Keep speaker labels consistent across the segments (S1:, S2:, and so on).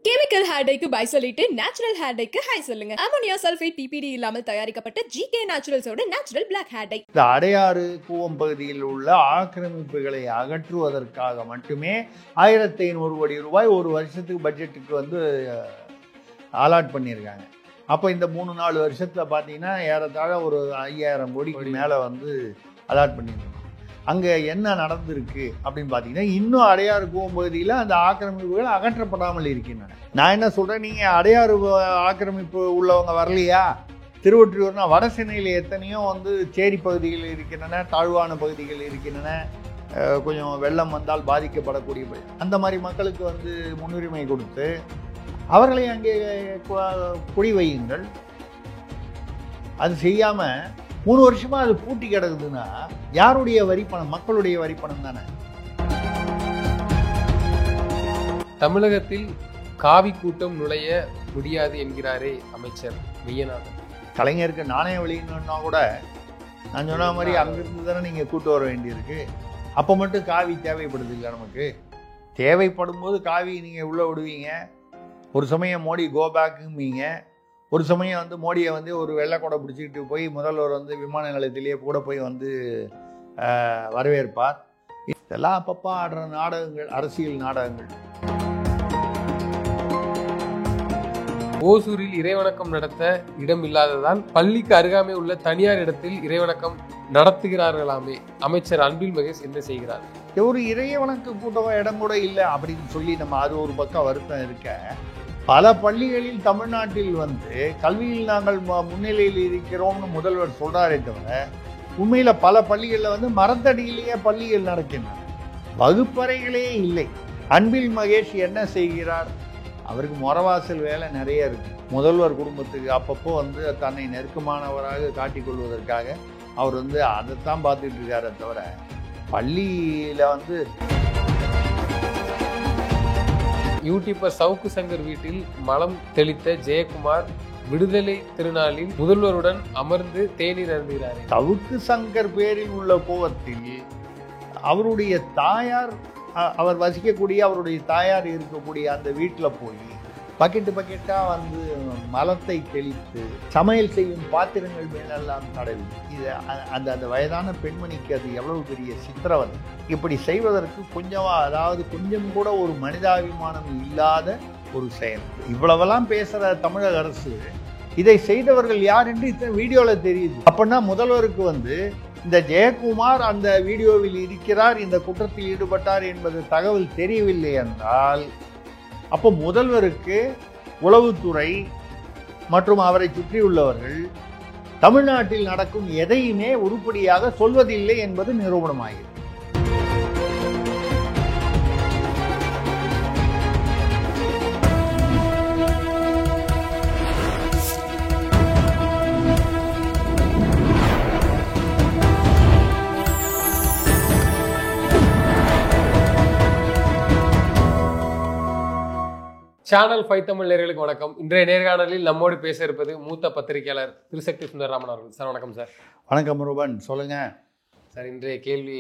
S1: Chemical hair டைக்கு bye சொல்லிட்டு natural hair டைக்கு ஹை சொல்லுங்க. அமோனியா சல்ஃபேட் பிபிடி இல்லாமல் தயாரிக்கப்பட்ட ஜிகே நேச்சுரல்ஸோட நேச்சுரல் பிளாக் ஹேர் டை.
S2: இந்த அடையாறு கூவம் பகுதியில் உள்ள ஆக்கிரமிப்புகளை அகற்றுவதற்காக மட்டுமே 1500 கோடி ரூபாய் ஒரு வருஷத்துக்கு பட்ஜெட்டுக்கு வந்து அலாட் பண்ணியிருக்காங்க. அப்போ இந்த 3-4 வருஷத்தில் பார்த்தீங்கன்னா ஏறத்தாழ ஒரு 5000 கோடிக்கு மேலே வந்து அலாட் பண்ணியிருக்காங்க. அங்கே என்ன நடந்திருக்கு அப்படின்னு பார்த்தீங்கன்னா, இன்னும் அடையாறு கூவம் பகுதியில் அந்த ஆக்கிரமிப்புகள் அகற்றப்படாமல் இருக்கின்றன. நான் என்ன சொல்கிறேன், நீங்கள் அடையாறு ஆக்கிரமிப்பு உள்ளவங்க வரலையா? திருவொற்றியூர்னா வட சென்னையில் எத்தனையோ வந்து சேரி பகுதிகள் இருக்கின்றன, தாழ்வான பகுதிகள் இருக்கின்றன, கொஞ்சம் வெள்ளம் வந்தால் பாதிக்கப்படக்கூடிய அந்த மாதிரி மக்களுக்கு வந்து முன்னுரிமை கொடுத்து அவர்களை அங்கே குடி வையுங்கள். அது செய்யாமல் 3 வருஷமா அது பூட்டி கிடக்குதுன்னா யாருடைய வரிப்பணம்? மக்களுடைய வரிப்பணம் தானே.
S3: தமிழகத்தில் காவி கூட்டம் நுழைய முடியாது என்கிறாரே அமைச்சர் மெய்யநாதன்.
S2: கலைஞருக்கு நாணய வெளியிடணும்னா கூட நான் சொன்ன மாதிரி அங்கிருந்து தானே நீங்கள் கூட்டு வர வேண்டியிருக்கு. அப்போ மட்டும் காவி தேவைப்படுது இல்லை நமக்கு. தேவைப்படும் போது காவி நீங்கள் உள்ளே விடுவீங்க. ஒரு சமயம் மோடி கோபேக்கும்பீங்க. ஒரு சமயம் வந்து மோடியை வந்து ஒரு வெள்ளைக்கூடை பிடிச்சிக்கிட்டு போய் முதல்வர் வந்து விமான நிலையத்திலேயே கூட போய் வந்து வரவேற்பார். இதெல்லாம் அப்பப்போ ஆடுற நாடகங்கள், அரசியல் நாடகங்கள்.
S3: ஓசூரில் இறைவணக்கம் நடத்த இடம் இல்லாததால் பள்ளிக்கு அருகாமை உள்ள தனியார் இடத்தில் இறைவணக்கம் நடத்துகிறார்களாமே. அமைச்சர் அன்பில் மகேஷ் என்ன செய்கிறார்?
S2: ஒரு இறைவணக்க கூட்டம் இடம் கூட இல்லை அப்படின்னு சொல்லி நம்ம அது ஒரு பக்கம் வருத்தம் இருக்க, பல பள்ளிகளில் தமிழ்நாட்டில் வந்து கல்வியில் நாங்கள் முன்னிலையில் இருக்கிறோம்னு முதல்வர் சொல்றாரே தவிர, உண்மையில பல பள்ளிகளில் வந்து மரத்தடியிலேயே பள்ளிகள் நடக்கின்றன, வகுப்பறைகளே இல்லை. அன்பில் மகேஷ் என்ன செய்கிறார்? அவருக்கு முறவாசல் வேலை நிறைய இருக்கு. முதல்வர் குடும்பத்துக்கு அப்பப்போ வந்து தன்னை நெருக்கமானவராக காட்டிக்கொள்வதற்காக அவர் வந்து அதைத்தான் பார்த்துட்டு இருக்காரே தவிர, பள்ளியில வந்து
S3: யூடியூபர் சவுக்கு சங்கர் வீட்டில் மலம் தெளித்த ஜெயக்குமார் விடுதலை திருநாளில் முதல்வருடன் அமர்ந்து தேநீர் அருந்துகிறார்.
S2: சவுக்கு சங்கர் பேரில் உள்ள கோபத்தில் அவருடைய தாயார், அவர் வசிக்கக்கூடிய அவருடைய தாயார் இருக்கக்கூடிய அந்த வீட்டில் போய் பக்கெட்டாக வந்து மலத்தை தெளித்து சமையல் செய்யும் பாத்திரங்கள் மேலெல்லாம் தடவி, இது அந்த வயதான பெண்மணிக்கு அது எவ்வளவு பெரிய சித்திரவதை. இப்படி செய்வதற்கு கொஞ்சம் கூட ஒரு மனிதாபிமானம் இல்லாத ஒரு செயல். இவ்வளவெல்லாம் பேசுகிற தமிழக அரசு இதை செய்தவர்கள் யார் என்று இத்தனை வீடியோவில் தெரியுது. அப்படின்னா முதல்வருக்கு வந்து இந்த ஜெயக்குமார் அந்த வீடியோவில் இருக்கிறார், இந்த குற்றத்தில் ஈடுபட்டார் என்பது தகவல் தெரியவில்லை என்றால், அப்போ முதல்வருக்கு உளவுத்துறை மற்றும் அவரை சுற்றியுள்ளவர்கள் தமிழ்நாட்டில் நடக்கும் எதையுமே உருப்படியாக சொல்வதில்லை என்பது நிரூபணமாகிறது.
S3: சேனல் 5 தமிழ் நேயர்களுக்கு வணக்கம். இன்றைய நேர்காணலில் நம்மோடு பேச இருப்பது மூத்த பத்திரிகையாளர் திருசக்தி சுந்தரராமன் அவர்கள். சார் வணக்கம். சார்
S2: வணக்கம் ரூபன், சொல்லுங்க
S3: சார். இன்றைய கேள்வி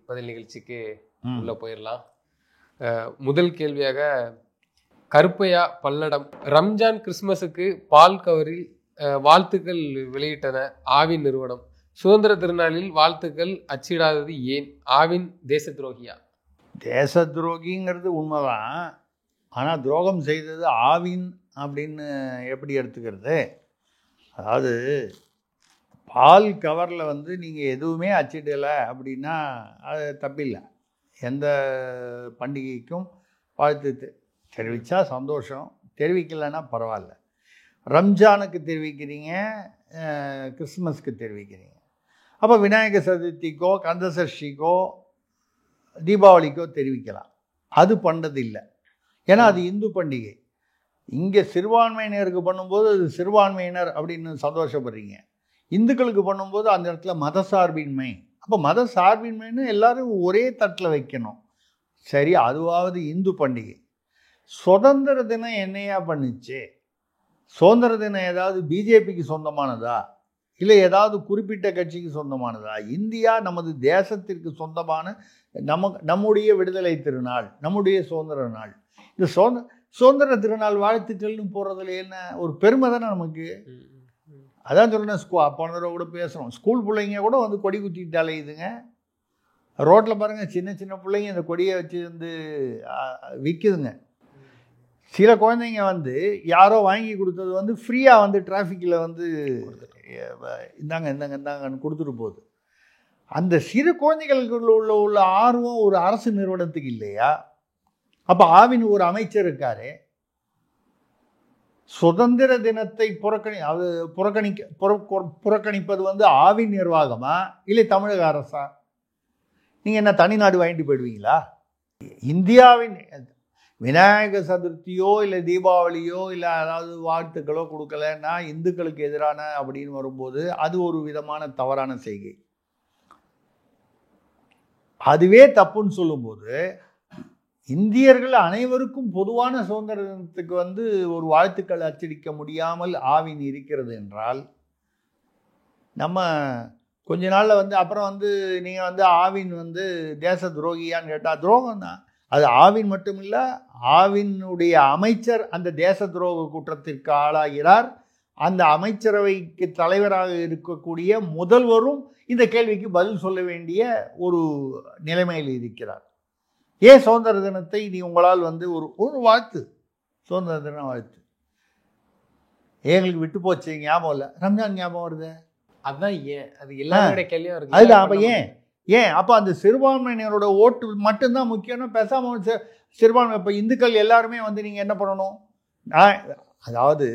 S3: பதில் நிகழ்ச்சிக்கு உள்ள போயிடலாம். முதல் கேள்வியாக, கருப்பையா பல்லடம் ரம்ஜான் கிறிஸ்துமஸுக்கு பால் கவரில் வாழ்த்துக்கள் வெளியிட்டன ஆவின் நிறுவனம். சுதந்திர திருநாளில் வாழ்த்துக்கள் அச்சிடாதது ஏன்? ஆவின் தேச துரோகியா?
S2: தேச துரோகிங்கிறது உண்மைதான். ஆனால் துரோகம் செய்தது ஆவின் அப்படின்னு எப்படி எடுத்துக்கிறது? அதாவது பால் கவரில் வந்து நீங்கள் எதுவுமே அச்சிடலை அப்படின்னா அது தப்பில்லை. எந்த பண்டிகைக்கும் வாழ்த்து தெரிவித்தா சந்தோஷம், தெரிவிக்கலைன்னா பரவாயில்ல. ரம்ஜானுக்கு தெரிவிக்கிறீங்க, கிறிஸ்துமஸ்க்கு தெரிவிக்கிறீங்க. அப்போ விநாயகர் சதுர்த்திக்கோ கந்த சஷ்டிக்கோ தீபாவளிக்கோ தெரிவிக்கலாம். அது பண்ணதில்லை. ஏன்னா அது இந்து பண்டிகை. இங்கே சிறுபான்மையினருக்கு பண்ணும்போது அது சிறுபான்மையினர் அப்படின்னு சந்தோஷப்படுறீங்க. இந்துக்களுக்கு பண்ணும்போது அந்த இடத்துல மத சார்பின்மை. அப்போ மத சார்பின்மைன்னு எல்லாரும் ஒரே தட்டில் வைக்கணும். சரி, அதுவாவது இந்து பண்டிகை. சுதந்திர தினம் என்னையா பண்ணுச்சு? சுதந்திர தினம் ஏதாவது பிஜேபிக்கு சொந்தமானதா, இல்லை ஏதாவது குறிப்பிட்ட கட்சிக்கு சொந்தமானதா? இந்தியா நமது தேசத்திற்கு சொந்தமான நம்முடைய விடுதலை திருநாள், நம்முடைய சுதந்திர நாள். இந்த சுதந்திர திருநாள் வாழ்த்துக்கள்னு போகிறதுல என்ன ஒரு பெருமை தானே நமக்கு. அதான் சொல்கிறேன், போன தடவை கூட பேசுகிறோம், ஸ்கூல் பிள்ளைங்க கூட வந்து கொடி குத்திட்டு அலையுதுங்க. ரோட்டில் பாருங்கள், சின்ன சின்ன பிள்ளைங்க இந்த கொடியை வச்சு வந்து விற்குதுங்க. சில குழந்தைங்க வந்து யாரோ வாங்கி கொடுத்தது வந்து ஃப்ரீயாக வந்து டிராஃபிக்கில் வந்து இந்தாங்க இந்தாங்க இந்தாங்கன்னு கொடுத்துட்டு போகுது. அந்த சிறு குழந்தைகளுக்குள்ள உள்ள ஆர்வம் ஒரு அரசு நிறுவனத்துக்கு இல்லையா? அப்போ ஆவின் ஒரு அமைச்சர் இருக்காரு, சுதந்திர தினத்தை புறக்கணிப்பது வந்து ஆவின் நிர்வாகமா இல்லை தமிழக அரசா? நீங்கள் என்ன தனிநாடு வாங்கிட்டு போயிடுவீங்களா? இந்தியாவின் விநாயக சதுர்த்தியோ இல்லை தீபாவளியோ இல்லை அதாவது வாழ்த்துக்களோ கொடுக்கலன்னா இந்துக்களுக்கு எதிரான அப்படின்னு வரும்போது அது ஒரு விதமான தவறான செய்கை. அதுவே தப்புன்னு சொல்லும்போது இந்தியர்கள் அனைவருக்கும் பொதுவான சுதந்திர தினத்துக்கு வந்து ஒரு வாழ்த்துக்கள் அச்சடிக்க முடியாமல் ஆவின் இருக்கிறது என்றால், நம்ம கொஞ்ச நாளில் வந்து அப்புறம் வந்து நீங்கள் வந்து ஆவின் வந்து தேச துரோகியான்னு கேட்டால் துரோகம் தான். அது ஆவின் மட்டும் இல்லை, ஆவினுடைய அமைச்சர் அந்த தேச துரோக குற்றத்திற்கு ஆளாகிறார். அந்த அமைச்சரவைக்கு தலைவராக இருக்கக்கூடிய முதல்வரும் இந்த கேள்விக்கு பதில் சொல்ல வேண்டிய ஒரு நிலைமையில் இருக்கிறார். ஏன் சுதந்திர தினத்தை நீ உங்களால் வந்து ஒரு வாழ்த்து, சுதந்திர தின வாழ்த்து எங்களுக்கு விட்டு போச்சு, ஞாபகம் இல்லை, ரம்ஜான் ஞாபகம் வருது,
S3: அதுதான் ஏன் அது எல்லாருடைய கேள்வியும் இருக்கு.
S2: அதுதான். அப்போ ஏன் அப்போ அந்த சிறுபான்மையினரோட ஓட்டு மட்டும்தான் முக்கியம்னா பேசாமல் சிறுபான்மை இப்போ இந்துக்கள் எல்லாருமே வந்து நீங்கள் என்ன பண்ணணும்? அதாவது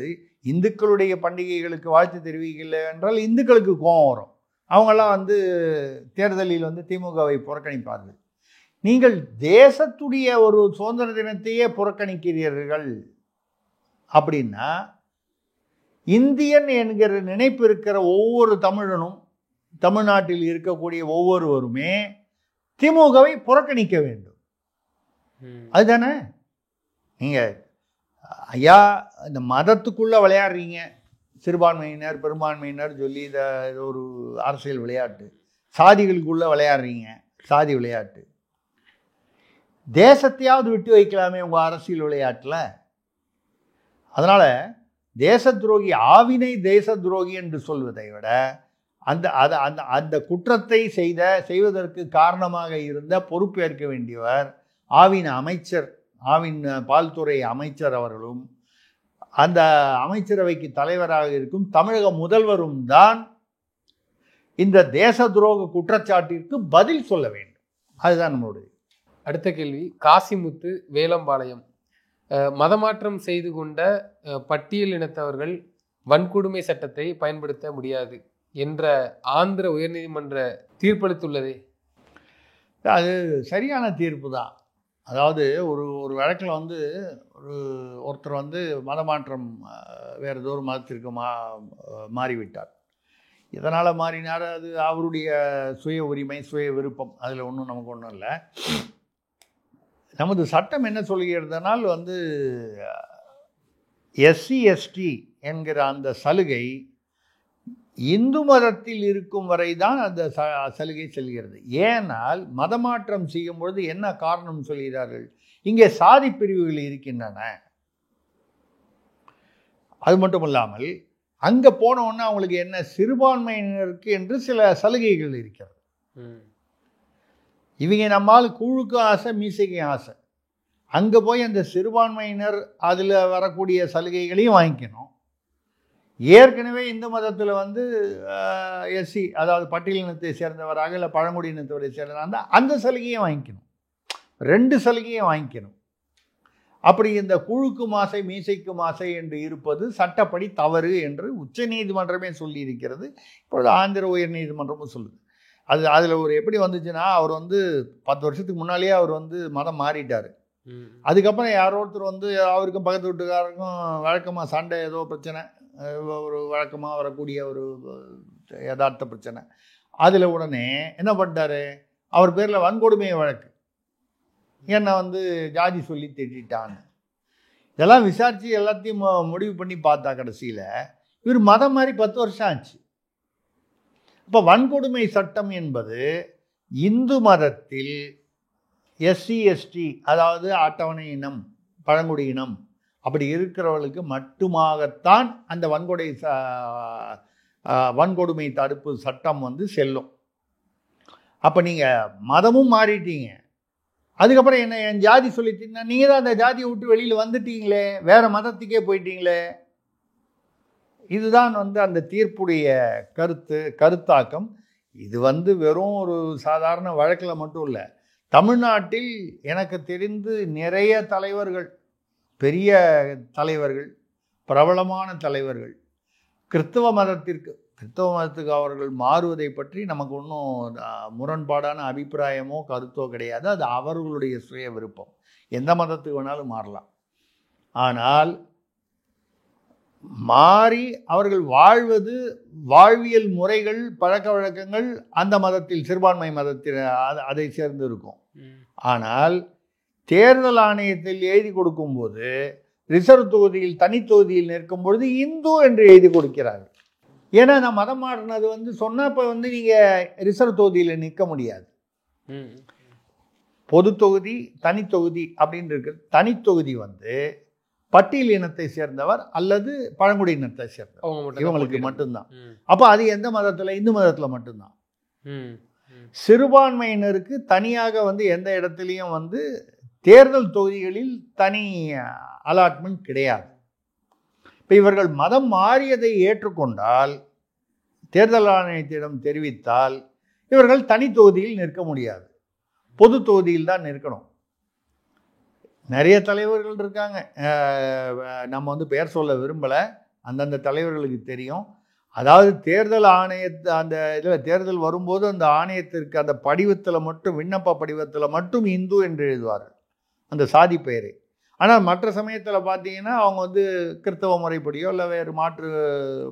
S2: இந்துக்களுடைய பண்டிகைகளுக்கு வாழ்த்து தெரிவிக்கல என்றால் இந்துக்களுக்கு கோபம் வரும். அவங்கெல்லாம் வந்து தேர்தலில் வந்து திமுகவை புறக்கணிப்பார்கள். நீங்கள் தேசத்துடைய ஒரு சுதந்திர தினத்தையே புறக்கணிக்கிறீர்கள் அப்படின்னா இந்தியன் என்கிற நினைப்பு இருக்கிற ஒவ்வொரு தமிழனும், தமிழ்நாட்டில் இருக்கக்கூடிய ஒவ்வொருவருமே திமுகவை புறக்கணிக்க வேண்டும். அதுதானே? நீங்கள் ஐயா இந்த மதத்துக்குள்ளே விளையாடுறீங்க, சிறுபான்மையினர் பெரும்பான்மையினர் சொல்லி இதை ஒரு அரசியல் விளையாட்டு, சாதிகளுக்குள்ளே விளையாடுறீங்க, சாதி விளையாட்டு. தேசத்தையாவது விட்டு வைக்கலாமே உங்கள் அரசியல் விளையாட்டில். அதனால் தேச துரோகி, ஆவினை தேச துரோகி என்று சொல்வதை விட அந்த அந்த குற்றத்தை செய்வதற்கு காரணமாக இருந்த பொறுப்பேற்க வேண்டியவர் ஆவின் அமைச்சர், ஆவின் பால்துறை அமைச்சர் அவர்களும் அந்த அமைச்சரவைக்கு தலைவராக இருக்கும் தமிழக முதல்வரும் தான் இந்த தேச துரோக குற்றச்சாட்டிற்கு பதில் சொல்ல வேண்டும். அதுதான் நம்மளுடைய
S3: அடுத்த கேள்வி. காசிமுத்து, வேலம்பாளையம். மதமாற்றம் செய்து கொண்ட பட்டியல் இனத்தவர்கள் வன்கொடுமை சட்டத்தை பயன்படுத்த முடியாது என்ற ஆந்திர உயர்நீதிமன்ற தீர்ப்பளித்துள்ளதே.
S2: அது சரியான தீர்ப்பு தான். அதாவது ஒரு வழக்கில் வந்து ஒருத்தர் வந்து மதமாற்றம் வேறு ஏதோ ஒரு மதத்திற்கு மாறிவிட்டார். இதனால் மாறினார், அது அவருடைய சுய உரிமை, சுய விருப்பம், அதில் ஒன்றும் நமக்கு ஒன்றும் இல்லை. நமது சட்டம் என்ன சொல்கிறதுனால் வந்து எஸ்சி எஸ்டி என்கிற அந்த சலுகை இந்து மதத்தில் இருக்கும் வரை தான் அந்த சலுகை செல்கிறது. ஏனால் மதமாற்றம் செய்யும் பொழுது என்ன காரணம் சொல்கிறார்கள்? இங்கே சாதி பிரிவுகள் இருக்கின்றன. அது மட்டும் இல்லாமல் அங்கே போனவுடனே அவங்களுக்கு என்ன, சிறுபான்மையினருக்கு என்று சில சலுகைகள் இருக்கிறது. இவங்க நம்மால் கூழுக்கும் ஆசை, மீசைக்கும் ஆசை. அங்கே போய் அந்த சிறுபான்மையினர் அதில் வரக்கூடிய சலுகைகளையும் வாங்கிக்கணும். ஏற்கனவே இந்து மதத்தில் வந்து எஸ்சி, அதாவது பட்டியலினத்தை சேர்ந்தவராக இல்லை பழங்குடியினத்தோரை சேர்ந்தவராக அந்த சலுகையும் வாங்கிக்கணும், 2 சலுகையும் வாங்கிக்கணும். அப்படி இந்த குழுக்கு மாசை மீசைக்கு மாசை என்று இருப்பது சட்டப்படி தவறு என்று உச்ச நீதிமன்றமே சொல்லியிருக்கிறது. இப்பொழுது ஆந்திர உயர் நீதிமன்றமும் சொல்லுது. அதில் ஒரு எப்படி வந்துச்சுன்னா, அவர் வந்து 10 வருஷத்துக்கு முன்னாலேயே அவர் வந்து மதம் மாறிட்டார். அதுக்கப்புறம் யாரோ ஒருத்தர் வந்து அவருக்கும் பக்கத்து வீட்டுக்காரருக்கும் வழக்கமாக சண்டை, ஏதோ பிரச்சனை, ஒரு வழக்கமாக வரக்கூடிய ஒரு யதார்த்த பிரச்சனை. அதில் உடனே என்ன பண்ணிட்டாரு, அவர் பேரில் வன்கொடுமை வழக்கு, என்னை வந்து ஜாதி சொல்லி திட்டான்னு. இதெல்லாம் விசாரித்து எல்லாத்தையும் முடிவு பண்ணி பார்த்தா கடைசியில் இவர் மதம் மாதிரி 10 வருஷம் ஆச்சு. இப்போ வன்கொடுமை சட்டம் என்பது இந்து மதத்தில் எஸ்சி எஸ்டி, அதாவது அட்டவணை இனம், பழங்குடி இனம் அப்படி இருக்கிறவர்களுக்கு மட்டுமாகத்தான் அந்த வன்கொடுமை தடுப்பு சட்டம் வந்து செல்லும். அப்போ நீங்கள் மதமும் மாறிட்டீங்க, அதுக்கப்புறம் என்ன என் ஜாதி சொல்லிட்டீங்கன்னா நீங்கள் தான் அந்த ஜாதியை விட்டு வெளியில் வந்துட்டீங்களே, வேறு மதத்துக்கே போயிட்டீங்களே. இதுதான் வந்து அந்த தீர்ப்புடைய கருத்தாக்கம். இது வந்து வெறும் ஒரு சாதாரண வழக்கில் மட்டும் இல்லை, தமிழ்நாட்டில் எனக்கு தெரிந்து நிறைய தலைவர்கள், பெரிய தலைவர்கள், பிரபலமான தலைவர்கள் கிறிஸ்தவ மதத்துக்கு அவர்கள் மாறுவதை பற்றி நமக்கு ஒன்றும் முரண்பாடான அபிப்பிராயமோ கருத்தோ கிடையாது. அது அவர்களுடைய சுய விருப்பம், எந்த மதத்துக்கு வேணாலும் மாறலாம். ஆனால் மாறி அவர்கள் வாழ்வது, வாழ்வியல் முறைகள், பழக்க வழக்கங்கள் அந்த மதத்தில், சிறுபான்மை மதத்தில் அதை சேர்ந்து இருக்கும். ஆனால் தேர்தல் ஆணையத்தில் எழுதி கொடுக்கும்போது ரிசர்வ் தொகுதியில் தனித்தொகுதியில் நிற்கும் பொழுது இந்து என்று எழுதி கொடுக்கிறார்கள். ஏன்னா நான் மதம் மாறினது வந்து சொன்னால் இப்போ வந்து நீங்கள் ரிசர்வ் தொகுதியில் நிற்க முடியாது. பொது தொகுதி தனித்தொகுதி அப்படின்னு இருக்கு. தனித்தொகுதி வந்து பட்டியல் இனத்தை சேர்ந்தவர் அல்லது பழங்குடியினத்தை சேர்ந்தவர், இவங்களுக்கு மட்டும்தான். அப்போ அது எந்த மதத்தில்? இந்து மதத்தில் மட்டும்தான். சிறுபான்மையினருக்கு தனியாக வந்து எந்த இடத்துலையும் வந்து தேர்தல் தொகுதிகளில் தனி அலாட்மெண்ட் கிடையாது. இப்போ இவர்கள் மதம் மாறியதை ஏற்றுக்கொண்டால், தேர்தல் ஆணையத்திடம் தெரிவித்தால், இவர்கள் தனி தொகுதியில் நிற்க முடியாது, பொது தொகுதியில் தான் நிற்கணும். நிறைய தலைவர்கள் இருக்காங்க, நம்ம வந்து பெயர் சொல்ல விரும்பலை, அந்தந்த தலைவர்களுக்கு தெரியும். அதாவது தேர்தல் ஆணையத்தை அந்த இதில் தேர்தல் வரும்போது அந்த ஆணையத்திற்கு அந்த படிவத்தில் மட்டும், விண்ணப்ப படிவத்தில் மட்டும் இந்து என்று எழுதுவார்கள், அந்த சாதி பெயரை. ஆனால் மற்ற சமயத்தில் பார்த்தீங்கன்னா அவங்க வந்து கிறிஸ்தவ முறைப்படியோ இல்லை வேறு மாற்று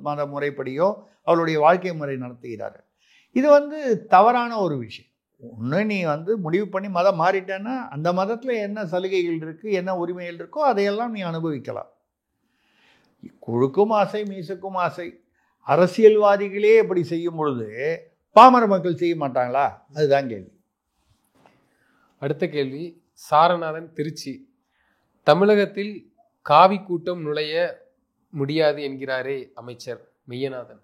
S2: மத முறைப்படியோ அவளுடைய வாழ்க்கை முறை நடத்துகிறார்கள். இது வந்து தவறான ஒரு விஷயம். ஒன்று நீ வந்து முடிவு பண்ணி மதம் மாறிட்டேன்னா அந்த மதத்தில் என்ன சலுகைகள் இருக்குது, என்ன உரிமைகள் இருக்கோ அதையெல்லாம் நீ அனுபவிக்கலாம். குழுக்கும் ஆசை மீசுக்கும் ஆசை. அரசியல்வாதிகளே எப்படி செய்யும் பொழுது பாமர மக்கள் செய்ய மாட்டாங்களா? அதுதான் கேள்வி.
S3: அடுத்த கேள்வி, சாரநாதன், திருச்சி. தமிழகத்தில் காவி கூட்டம் நுழைய முடியாது என்கிறாரே அமைச்சர் மெய்யநாதன்.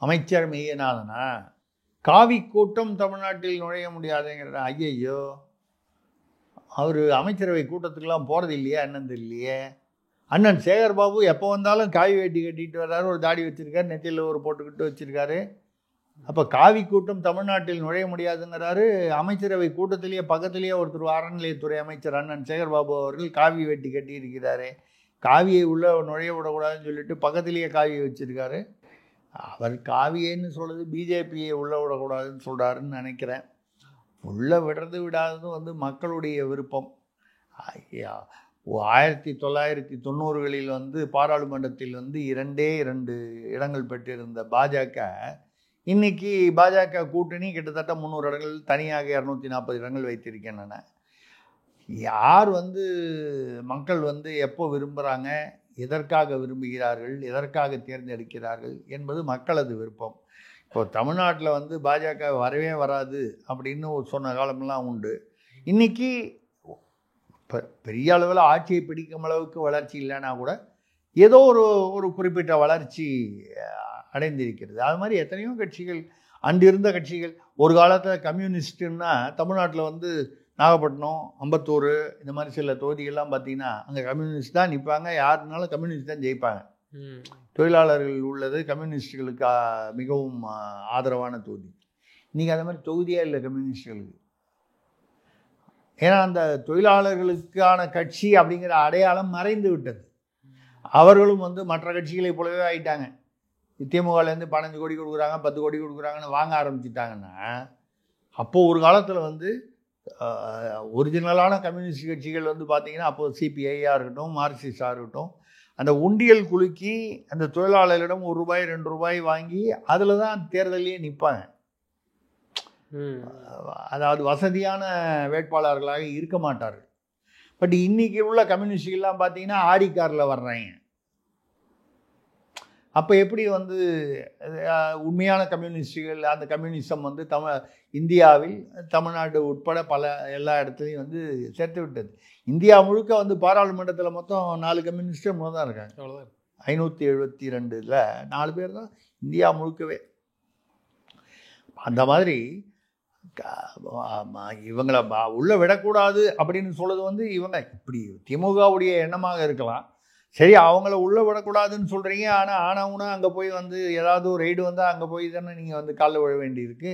S2: அமைச்சர் மெய்யநாதனா? காவி கூட்டம் தமிழ்நாட்டில் நுழைய முடியாதுங்கிற? ஐயையோ, அவர் அமைச்சரவை கூட்டத்துக்கெல்லாம் போகிறது இல்லையா என்னன்னு தெரியலையே. அண்ணன் சேகர்பாபு எப்போ வந்தாலும் காவி வேட்டி கட்டிட்டு வர்றாரு, ஒரு தாடி வச்சுருக்காரு, நெத்தியில் ஒரு போட்டுக்கிட்டு வச்சுருக்காரு. அப்போ காவி கூட்டம் தமிழ்நாட்டில் நுழைய முடியாதுங்கிறாரு. அமைச்சரவை கூட்டத்திலேயே பக்கத்திலேயே ஒருத்தர் அறநிலையத்துறை அமைச்சர் அண்ணன் சேகர்பாபு அவர்கள் காவி வேட்டி கட்டி இருக்கிறாரு. காவியை உள்ளே நுழைய விடக்கூடாதுன்னு சொல்லிட்டு பக்கத்திலேயே காவியை வச்சுருக்காரு. அவர் காவியன்னு சொல்கிறது பிஜேபியை உள்ளே விடக்கூடாதுன்னு சொல்கிறாருன்னு நினைக்கிறேன். உள்ளே விடாததும் வந்து மக்களுடைய விருப்பம். 1990களில் வந்து பாராளுமன்றத்தில் வந்து 2 இடங்கள் பெற்றிருந்த பாஜக இன்னைக்கு பாஜக கூட்டணி கிட்டத்தட்ட 300 இடங்கள், தனியாக 240 இடங்கள் வைத்திருக்கின்றன. யார் வந்து மக்கள் வந்து எப்போ விரும்புகிறாங்க, எதற்காக விரும்புகிறார்கள், எதற்காக தேர்ந்தெடுக்கிறார்கள் என்பது மக்களது விருப்பம். இப்போ தமிழ்நாட்டில் வந்து பாஜக வரவே வராது அப்படின்னு சொன்ன காலமெல்லாம் உண்டு. இன்றைக்கி பெரிய அளவில் ஆட்சியை பிடிக்கும் அளவுக்கு வளர்ச்சி இல்லைன்னா கூட ஏதோ ஒரு குறிப்பிட்ட வளர்ச்சி அடைந்திருக்கிறது. அது மாதிரி எத்தனையோ கட்சிகள், அன்றிருந்த கட்சிகள், ஒரு காலத்தில் கம்யூனிஸ்ட்டுன்னா தமிழ்நாட்டில் வந்து நாகப்பட்டினம், அம்பத்தூர் இந்த மாதிரி சில தொகுதிகள்லாம் பார்த்திங்கன்னா அங்கே கம்யூனிஸ்ட் தான் நிற்பாங்க, யாருனாலும் கம்யூனிஸ்ட் தான் ஜெயிப்பாங்க. தொழிலாளர்கள் உள்ளது கம்யூனிஸ்டுகளுக்கு மிகவும் ஆதரவான தொகுதி. இன்றைக்கி அது மாதிரி தொகுதியாக இல்லை கம்யூனிஸ்டுகளுக்கு. ஏன்னா அந்த தொழிலாளர்களுக்கான கட்சி அப்படிங்கிற அடையாளம் மறைந்து விட்டது. அவர்களும் வந்து மற்ற கட்சிகளை போலவே ஆகிட்டாங்க. திமுகலேருந்து 15 கோடி கொடுக்குறாங்க, 10 கோடி கொடுக்குறாங்கன்னு வாங்க ஆரம்பிச்சிட்டாங்கன்னா, அப்போது ஒரு காலத்தில் வந்து ஒரிஜினலான கம்யூனிஸ்ட் கட்சிகள் வந்து பார்த்திங்கன்னா அப்போது சிபிஐயாக இருக்கட்டும், மார்க்சிஸ்டாக இருக்கட்டும், அந்த உண்டியல் குலுக்கி அந்த தொழிலாளர்களிடம் ₹1 ₹2 வாங்கி அதில் தான் தேர்தலையே நிற்பாங்க. அதாவது வசதியான வேட்பாளர்களாக இருக்க மாட்டார்கள். பட் இன்றைக்கி உள்ள கம்யூனிஸ்டுகள்லாம் பார்த்தீங்கன்னா ஆடி காரில் வர்றாங்க. அப்போ எப்படி வந்து உண்மையான கம்யூனிஸ்டுகள் அந்த கம்யூனிசம் வந்து இந்தியாவில் தமிழ்நாடு உட்பட எல்லா இடத்துலையும் வந்து சேர்த்து விட்டது. இந்தியா முழுக்க வந்து பாராளுமன்றத்தில் மொத்தம் 4 கம்யூனிஸ்ட்டு தான் இருக்காங்க.
S3: அவ்வளோதான்.
S2: 572ல் 4 பேர் தான் இந்தியா முழுக்கவே. அந்த மாதிரி இவங்களை உள்ளே விடக்கூடாது அப்படின்னு சொல்கிறது வந்து இவங்க இப்படி திமுகவுடைய எண்ணமாக இருக்கலாம். சரி, அவங்கள உள்ளே விடக்கூடாதுன்னு சொல்கிறீங்க. ஆனால் ஆனவுனா அங்கே போய் வந்து ஏதாவது ஒரு ரைடு வந்தால் அங்கே போய் தானே நீங்கள் வந்து காலில் விழ வேண்டியிருக்கு.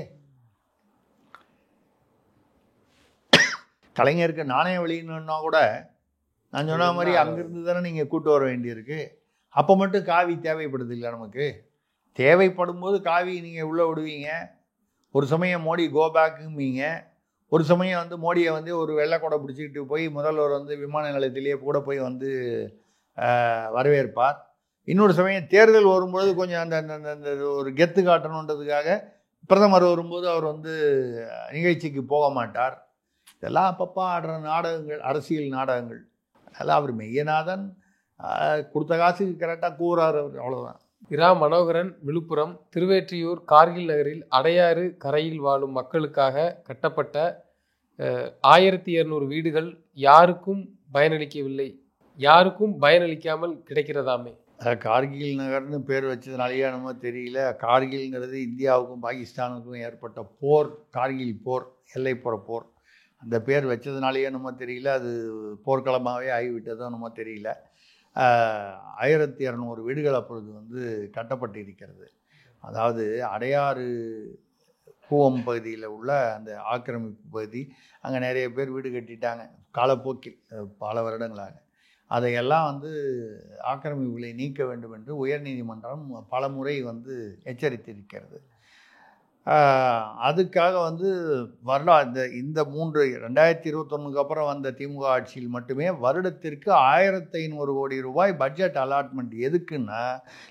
S2: கலைஞருக்கு நாணய வெளியிடணுன்னா கூட நான் சொன்ன மாதிரி அங்கேருந்து தானே நீங்கள் கூட்டு வர வேண்டியிருக்கு. அப்போ மட்டும் காவி தேவைப்படுது இல்லை நமக்கு. தேவைப்படும் போது காவி நீங்கள் உள்ளே விடுவீங்க. ஒரு சமயம் மோடி கோபேக்கும்பீங்க. ஒரு சமயம் வந்து மோடியை வந்து ஒரு வெள்ளைக்கூடை பிடிச்சிக்கிட்டு போய் முதல்வர் வந்து விமான நிலையத்திலேயே கூட போய் வந்து வரவேற்பார். இன்னொரு சமயம் தேர்தல் வரும்பொழுது கொஞ்சம் அந்த ஒரு கெத்து காட்டணுன்றதுக்காக பிரதமர் வரும்போது அவர் வந்து நிகழ்ச்சிக்கு போக மாட்டார். இதெல்லாம் அப்பப்போ ஆடுற நாடகங்கள், அரசியல் நாடகங்கள். அதெல்லாம் அவர் மெய்யநாதன் கொடுத்த காசுக்கு கரெக்டாக கூறாரு, அவர் அவ்வளோதான்.
S3: இரா மனோகரன், விழுப்புரம். திருவேற்றியூர் கார்கில் நகரில் அடையாறு கரையில் வாழும் மக்களுக்காக கட்டப்பட்ட 1200 வீடுகள் யாருக்கும் பயனளிக்கவில்லை, யாருக்கும் பயனளிக்காமல் கிடைக்கிறதாமே.
S2: கார்கில் நகர்னு பேர் வச்சதுனாலேயே என்னமோ தெரியல. கார்கில்ங்கிறது இந்தியாவுக்கும் பாகிஸ்தானுக்கும் ஏற்பட்ட போர், கார்கில் போர், எல்லைப்புற போர். அந்த பேர் வச்சதுனாலேயே என்னமோ தெரியல, அது போர்க்களமாகவே ஆகிவிட்டதோ என்னமோ தெரியல. 1200 வீடுகள் அப்பொழுது வந்து கட்டப்பட்டு இருக்கிறது. அதாவது அடையாறு கூவம் பகுதியில் உள்ள அந்த ஆக்கிரமிப்பு பகுதி, அங்கே நிறைய பேர் வீடு கட்டிட்டாங்க காலப்போக்கில் பல வருடங்களாக. அதையெல்லாம் வந்து ஆக்கிரமிப்புகளை நீக்க வேண்டும் என்று உயர்நீதிமன்றம் பல முறை வந்து எச்சரித்திருக்கிறது. அதுக்காக வந்து இந்த 2021 அப்புறம் வந்த திமுக ஆட்சியில் மட்டுமே வருடத்திற்கு 1500 கோடி ரூபாய் பட்ஜெட் அலாட்மெண்ட். எதுக்குன்னா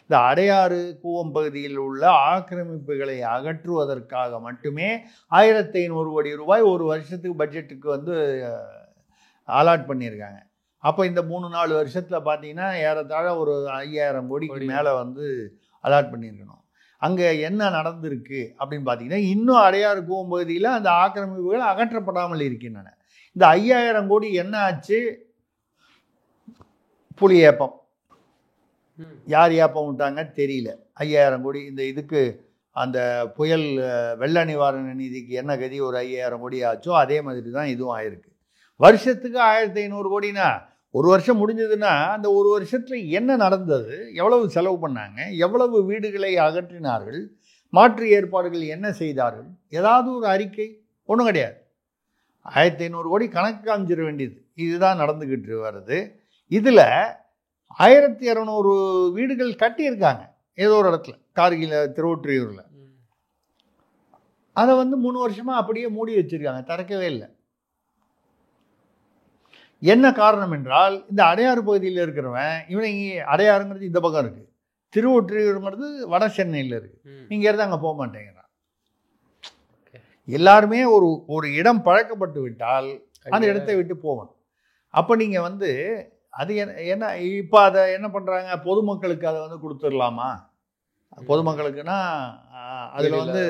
S2: இந்த அடையாறு கூவம் பகுதியில் உள்ள ஆக்கிரமிப்புகளை அகற்றுவதற்காக மட்டுமே 1500 கோடி ரூபாய் ஒரு வருஷத்துக்கு பட்ஜெட்டுக்கு வந்து அலாட் பண்ணியிருக்காங்க. அப்போ இந்த 3-4 வருஷத்தில் பார்த்தீங்கன்னா ஏறத்தாழ ஒரு 5000 கோடிக்கு மேலே வந்து அலாட் பண்ணியிருக்கணும். அங்கே என்ன நடந்திருக்கு அப்படின்னு பார்த்தீங்கன்னா, இன்னும் அடையாறு கூவம் பகுதியில் அந்த ஆக்கிரமிப்புகள் அகற்றப்படாமல் இருக்கின்றன. இந்த 5000 கோடி என்ன ஆச்சு? புலி ஏப்பம். யார் ஏப்பம் விட்டாங்க தெரியல. 5000 கோடி இந்த இதுக்கு அந்த புயல் வெள்ள நிவாரண நிதிக்கு என்ன கதி ஒரு 5000 கோடி ஆச்சோ அதே மாதிரி தான் இதுவும் ஆயிருக்கு. வருஷத்துக்கு 1500 கோடினா ஒரு வருஷம் முடிஞ்சதுன்னா அந்த ஒரு வருஷத்தில் என்ன நடந்தது, எவ்வளவு செலவு பண்ணாங்க, எவ்வளவு வீடுகளை அகற்றினார்கள், மாற்று ஏற்பாடுகள் என்ன செய்தார்கள், ஏதாவது ஒரு அறிக்கை? ஒன்றும் கிடையாது. 1500 கோடி கணக்கு காமிச்சிட வேண்டியது. இதுதான் நடந்துக்கிட்டு வருது. இதில் 1200 வீடுகள் கட்டியிருக்காங்க ஏதோ ஒரு இடத்துல, கார்கில் திருவொற்றியூரில். அதை வந்து 3 வருஷமாக அப்படியே மூடி வச்சுருக்காங்க, திறக்கவே இல்லை. என்ன காரணம் என்றால் இந்த அடையாறு பகுதியில் இருக்கிறவன் இவன் அடையாறுங்கிறது இந்த பக்கம் இருக்குது, திருவொற்றியூருங்கிறது வட சென்னையில் இருக்குது. நீங்கள் இருந்து அங்கே போக மாட்டேங்கிறான். எல்லாருமே ஒரு இடம் பழக்கப்பட்டு விட்டால் அந்த இடத்தை விட்டு போகணும். அப்போ நீங்கள் வந்து அது என்ன இப்போ அதை என்ன பண்ணுறாங்க, பொதுமக்களுக்கு அதை வந்து கொடுத்துடலாமா? பொதுமக்களுக்குன்னா அதில் வந்து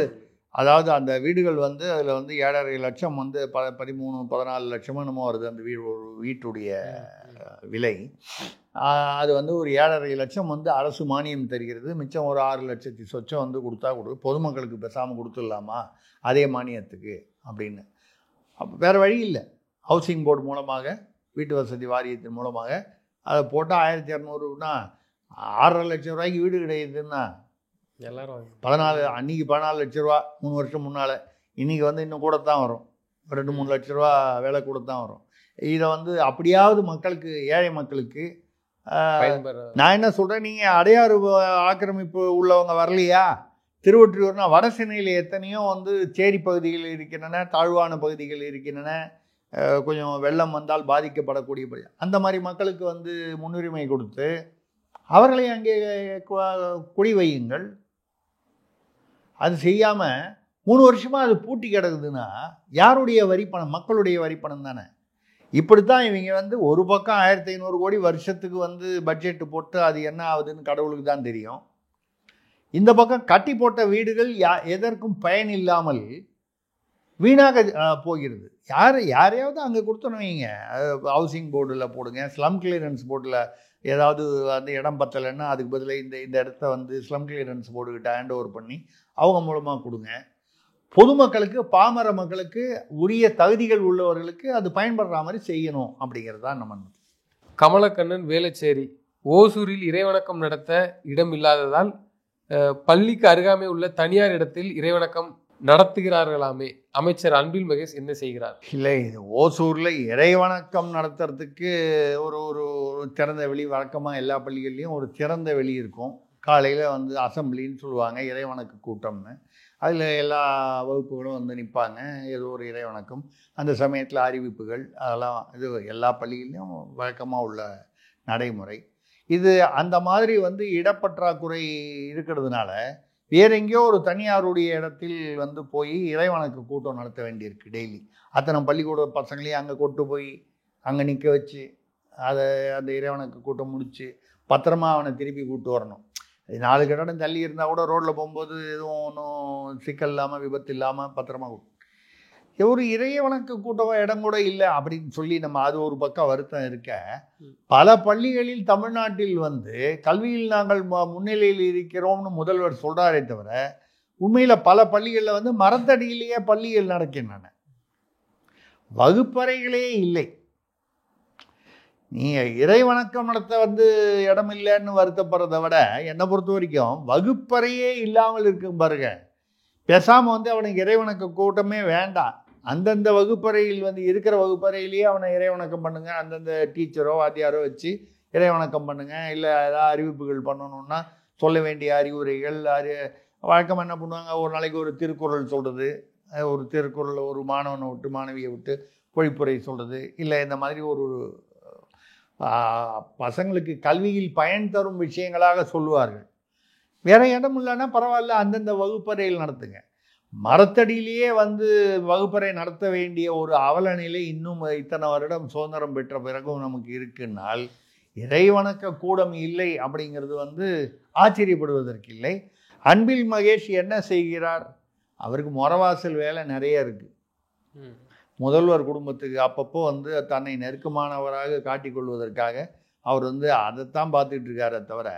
S2: அதாவது அந்த வீடுகள் வந்து அதில் வந்து 7.5 லட்சம் வந்து 13-14 லட்சமோ என்னமோ வருது அந்த வீட்டுடைய விலை. அது வந்து ஒரு 7.5 லட்சம் வந்து அரசு மானியம் தருகிறது. மிச்சம் ஒரு 6 லட்சத்தி சொச்சம் வந்து கொடுத்தா பொதுமக்களுக்கு பேசாமல் கொடுத்துடலாமா அதே மானியத்துக்கு அப்படின்னு. அப்போ வேறு வழி இல்லை. ஹவுசிங் போர்டு மூலமாக, வீட்டு வசதி வாரியத்தின் மூலமாக அதை போட்டால் 1200னா 6.5 லட்சம் ரூபாய்க்கு வீடு கிடைக்குதுன்னா
S3: எல்லாரும்
S2: 14 லட்ச ரூபா 3 வருஷம் முன்னால். இன்றைக்கி வந்து இன்னும் கூட தான் வரும், 2-3 லட்ச ரூபா வேலை கூட தான் வரும். இதை வந்து அப்படியாவது மக்களுக்கு, ஏழை மக்களுக்கு நான் என்ன சொல்கிறேன், நீங்கள் அடையாறு ஆக்கிரமிப்பு உள்ளவங்க வரலையா? திருவொற்றியூர்னா வட சென்னையில் எத்தனையோ வந்து சேரி பகுதிகள் இருக்கின்றன, தாழ்வான பகுதிகள் இருக்கின்றன, கொஞ்சம் வெள்ளம் வந்தால் பாதிக்கப்படக்கூடிய அந்த மாதிரி மக்களுக்கு வந்து முன்னுரிமை கொடுத்து அவர்களை அங்கே குடி வையுங்கள். அது செய்யாமல் 3 வருஷமாக அது பூட்டி கிடக்குதுன்னா யாருடைய வரிப்பணம்? மக்களுடைய வரிப்பணம் தானே. இப்படித்தான் இவங்க வந்து ஒரு பக்கம் 1500 கோடி வருஷத்துக்கு வந்து பட்ஜெட்டு போட்டு அது என்ன ஆகுதுன்னு கடவுளுக்கு தான் தெரியும். இந்த பக்கம் கட்டி போட்ட வீடுகள் எதற்கும் பயன் இல்லாமல் வீணாக போகிறது. யாரையாவது அங்கே கொடுத்தோன்னு வைங்க, ஹவுசிங் போர்டில் போடுங்க, ஸ்லம் கிளியரன்ஸ் போர்டில் ஏதாவது அந்த இடம் பத்தலைன்னா அதுக்கு பதிலாக இந்த இடத்த வந்து ஸ்லம் கிளியரன்ஸ் போர்டுக்கிட்ட ஹேண்ட் ஓவர் பண்ணி அவங்க மூலமாக கொடுங்க. பொதுமக்களுக்கு, பாமர மக்களுக்கு, உரிய தகுதிகள் உள்ளவர்களுக்கு அது பயன்படுற மாதிரி செய்யணும் அப்படிங்கிறது தான் நம்ம.
S3: கமலக்கண்ணன், வேளச்சேரி. ஓசூரில் இறைவணக்கம் நடத்த இடம் இல்லாததால் பள்ளிக்கு அருகாமை உள்ள தனியார் இடத்தில் இறைவணக்கம் நடத்துகிறார்களாமே, அமைச்சர் அன்பில் மகேஷ் என்ன செய்கிறார்?
S2: இல்லை, ஓசூரில் இறைவணக்கம் நடத்துறதுக்கு ஒரு ஒரு திறந்த வெளி, வழக்கமாக எல்லா பள்ளிகள்லேயும் ஒரு திறந்த வெளி இருக்கும். காலையில் வந்து அசம்பிளின்னு சொல்லுவாங்க, இறைவணக்க கூட்டம்னு. அதில் எல்லா வகுப்புகளும் வந்து நிற்பாங்க, ஏதோ ஒரு இறைவணக்கம். அந்த சமயத்தில் அறிவிப்புகள், அதெல்லாம் இது எல்லா பள்ளிகள்லையும் வழக்கமாக உள்ள நடைமுறை. இது அந்த மாதிரி வந்து இடப்பற்றாக்குறை இருக்கிறதுனால வேற எங்கேயோ ஒரு தனியாருடைய இடத்தில் வந்து போய் இறைவணக்க கூட்டம் நடத்த வேண்டியிருக்கு. டெய்லி அத்தனை பள்ளிக்கூட பசங்களையும் அங்கே கொண்டு போய் அங்கே நிற்க வச்சு அந்த இறைவணக்க கூட்டம் முடித்து பத்திரமா அவனை திருப்பி கூப்பிட்டு வரணும். 4 கட்டடம் தள்ளி இருந்தால் கூட ரோட்டில் போகும்போது எதுவும் ஒன்றும் சிக்கல் இல்லாமல், விபத்து இல்லாமல் பத்திரமா கூட்டம். ஒரு இறைவணக்க கூட்டம் இடம் கூட இல்லை அப்படின்னு சொல்லி நம்ம அது ஒரு பக்கம் வருத்தம் இருக்க, பல பள்ளிகளில் தமிழ்நாட்டில் வந்து கல்வியில் நாங்கள் முன்னிலையில் இருக்கிறோம்னு முதல்வர் சொல்கிறாரே தவிர, உண்மையில் பல பள்ளிகளில் வந்து மரத்தடியிலேயே பள்ளிகள் நடக்கின்றன, வகுப்பறைகளே இல்லை. நீங்கள் இறைவணக்கம் நடத்த வந்து இடம் இல்லைன்னு வருத்தப்படுறதை விட, என்னை பொறுத்த வரைக்கும் வகுப்பறையே இல்லாமல் இருக்கும் பாருங்க. பேசாமல் வந்து அவனுக்கு இறைவணக்க கூட்டமே வேண்டாம், அந்தந்த வகுப்பறையில் வந்து இருக்கிற வகுப்பறையிலேயே அவனை இறைவணக்கம் பண்ணுங்க. அந்தந்த டீச்சரோ வாத்தியாரோ வச்சு இறைவணக்கம் பண்ணுங்க. இல்லை ஏதாவது அறிவிப்புகள் பண்ணணுன்னா சொல்ல வேண்டிய அறிவுரைகள், வழக்கம் என்ன பண்ணுவாங்க, ஒரு நாளைக்கு ஒரு திருக்குறள் சொல்கிறது, ஒரு திருக்குறள் ஒரு மாணவனை விட்டு மாணவியை விட்டு பொழிப்புரை சொல்கிறது, இல்லை இந்த மாதிரி ஒரு பசங்களுக்கு கல்வியில் பயன் தரும் விஷயங்களாக சொல்லுவார்கள். வேற இடம் இல்லைன்னா பரவாயில்ல, அந்தந்த வகுப்பறையில் நடத்துங்க. மரத்தடியிலேயே வந்து வகுப்பறை நடத்த வேண்டிய ஒரு அவல நிலை இன்னும் இத்தனை வருடம் சுதந்திரம் பெற்ற பிறகும் நமக்கு இருக்குன்னால், இறைவணக்க கூடம் இல்லை அப்படிங்கிறது வந்து ஆச்சரியப்படுவதற்கு இல்லை. அன்பில் மகேஷ் என்ன செய்கிறார்? அவருக்கு முறவாசல் வேலை நிறைய இருக்குது. முதல்வர் குடும்பத்துக்கு அப்பப்போ வந்து தன்னை நெருக்கமானவராக காட்டிக்கொள்வதற்காக அவர் வந்து அதைத்தான் பார்த்துட்டு இருக்காரே தவிர,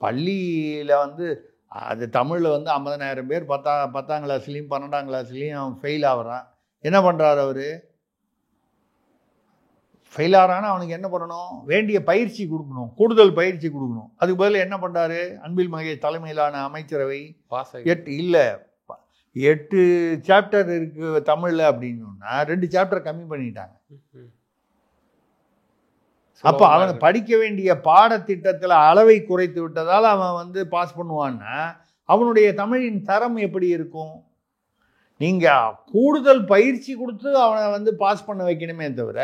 S2: பள்ளியில் வந்து அது தமிழில் வந்து 50,000 பேர் 10ஆம் கிளாஸ்லேயும் 12ஆம் கிளாஸ்லேயும் ஃபெயில் ஆகிறான். என்ன பண்ணுறாரு அவர்? ஃபெயில் ஆகிறான்னா அவனுக்கு என்ன பண்ணணும்? வேண்டிய பயிற்சி கொடுக்கணும், கூடுதல் பயிற்சி கொடுக்கணும். அதுக்கு பதில் என்ன பண்ணுறாரு? அன்பில் மகேஷ் தலைமையிலான அமைச்சரவை 8 சாப்டர் இருக்குது தமிழில் அப்படின்னா 2 சாப்டர் கம்மி பண்ணிட்டாங்க. அப்போ அவனை படிக்க வேண்டிய பாடத்திட்டத்தில் அளவை குறைத்து விட்டதால் அவன் வந்து பாஸ் பண்ணுவான்னா அவனுடைய தமிழின் தரம் எப்படி இருக்கும்? நீங்கள் கூடுதல் பயிற்சி கொடுத்து அவனை வந்து பாஸ் பண்ண வைக்கணுமே தவிர,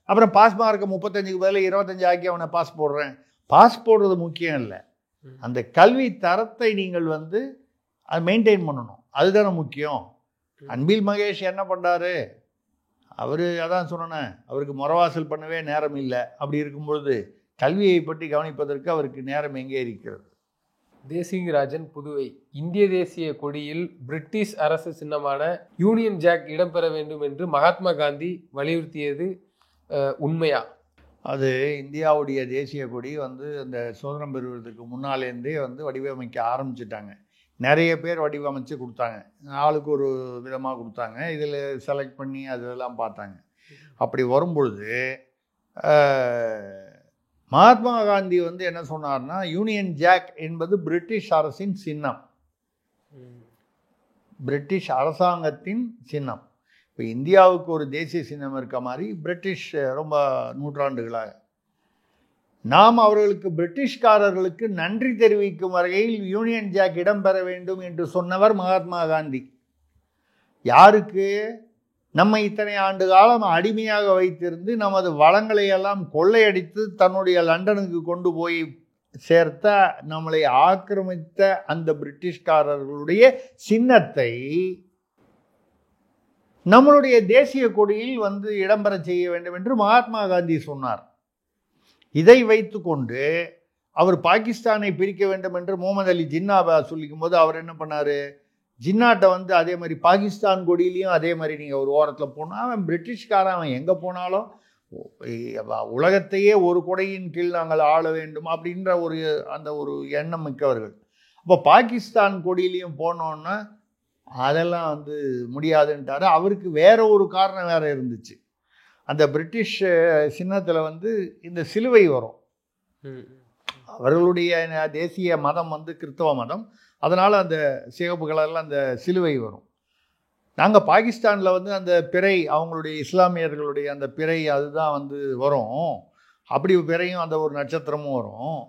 S2: அப்புறம் பாஸ் மார்க்கை 35க்கு பதில் 25 ஆக்கி அவனை பாஸ் போடுறேன். பாஸ் போடுறது முக்கியம் இல்லை, அந்த கல்வி தரத்தை நீங்கள் வந்து அதை மெயின்டைன் பண்ணணும், அதுதானே முக்கியம். அன்பில் மகேஷ் என்ன பண்ணுறாரு? அவர் அதான் சொன்னேன், அவருக்கு முறவாசல் பண்ணவே நேரம் இல்லை. அப்படி இருக்கும்பொழுது கல்வியை பற்றி கவனிப்பதற்கு அவருக்கு நேரம் எங்கே இருக்கிறது?
S3: தேசிங்கராஜன், புதுவை. இந்திய தேசிய கொடியில் பிரிட்டிஷ் அரசு சின்னமான யூனியன் ஜாக் இடம்பெற வேண்டும் என்று மகாத்மா காந்தி வலியுறுத்தியது உண்மையா?
S2: அது இந்தியாவுடைய தேசிய கொடி வந்து அந்த சுதந்திரம் பெறுவதற்கு முன்னாலேருந்தே வந்து வடிவமைக்க ஆரம்பிச்சிட்டாங்க. நிறைய பேர் வடிவமைச்சு கொடுத்தாங்க, ஆளுக்கு ஒரு விதமாக கொடுத்தாங்க. இதில் செலக்ட் பண்ணி அதெல்லாம் பார்த்தாங்க. அப்படி வரும்பொழுது மகாத்மா காந்தி வந்து என்ன சொன்னார்னா, யூனியன் ஜாக் என்பது பிரிட்டிஷ் அரசின் சின்னம், பிரிட்டிஷ் அரசாங்கத்தின் சின்னம். இப்போ இந்தியாவுக்கு ஒரு தேசிய சின்னம் இருக்க மாதிரி பிரிட்டிஷ் ரொம்ப நூற்றாண்டுகளாக நாம் அவர்களுக்கு பிரிட்டிஷ்காரர்களுக்கு நன்றி தெரிவிக்கும் வகையில் யூனியன் ஜாக் இடம்பெற வேண்டும் என்று சொன்னவர் மகாத்மா காந்தி. யாருக்கு? நம்ம இத்தனை ஆண்டு காலம் அடிமையாக வைத்திருந்து நமது வளங்களை எல்லாம் கொள்ளையடித்து தன்னுடைய லண்டனுக்கு கொண்டு போய் சேர்த்த, நம்மளை ஆக்கிரமித்த அந்த பிரிட்டிஷ்காரர்களுடைய சின்னத்தை நம்மளுடைய தேசிய கொடியில் வந்து இடம்பெற செய்ய வேண்டும் என்று மகாத்மா காந்தி சொன்னார். இதை வைத்துக்கொண்டு அவர் பாகிஸ்தானை பிரிக்க வேண்டும் என்று முகமது அலி ஜின்னா சொல்லிக்கும் போது அவர் என்ன பண்ணார், ஜின்னாட்டை வந்து அதே மாதிரி பாகிஸ்தான் கொடியிலையும் அதே மாதிரி நீங்கள் ஒரு ஓரத்தில் போனால், அவன் பிரிட்டிஷ்காரன், அவன் எங்கே போனாலும் உலகத்தையே ஒரு கொடையின் கீழ் நாங்கள் ஆள வேண்டும் அப்படின்ற அந்த ஒரு எண்ணம் மிக்கவர்கள். அப்போ பாகிஸ்தான் கொடியிலையும் போனோன்னா அதெல்லாம் வந்து முடியாதுன்ட்டார். அவருக்கு வேற ஒரு காரணம் வேற இருந்துச்சு. அந்த பிரிட்டிஷ் சின்னத்தில் வந்து இந்த சிலுவை வரும். அவர்களுடைய தேசிய மதம் வந்து கிறிஸ்தவ மதம், அதனால் அந்த சிவப்பு கலரில் அந்த சிலுவை வரும். நாங்கள் பாகிஸ்தானில் வந்து அந்த பிறை, அவங்களுடைய இஸ்லாமியர்களுடைய அந்த பிறை அதுதான் வந்து வரும். அப்படி பிறையும் அந்த ஒரு நட்சத்திரமும் வரும்.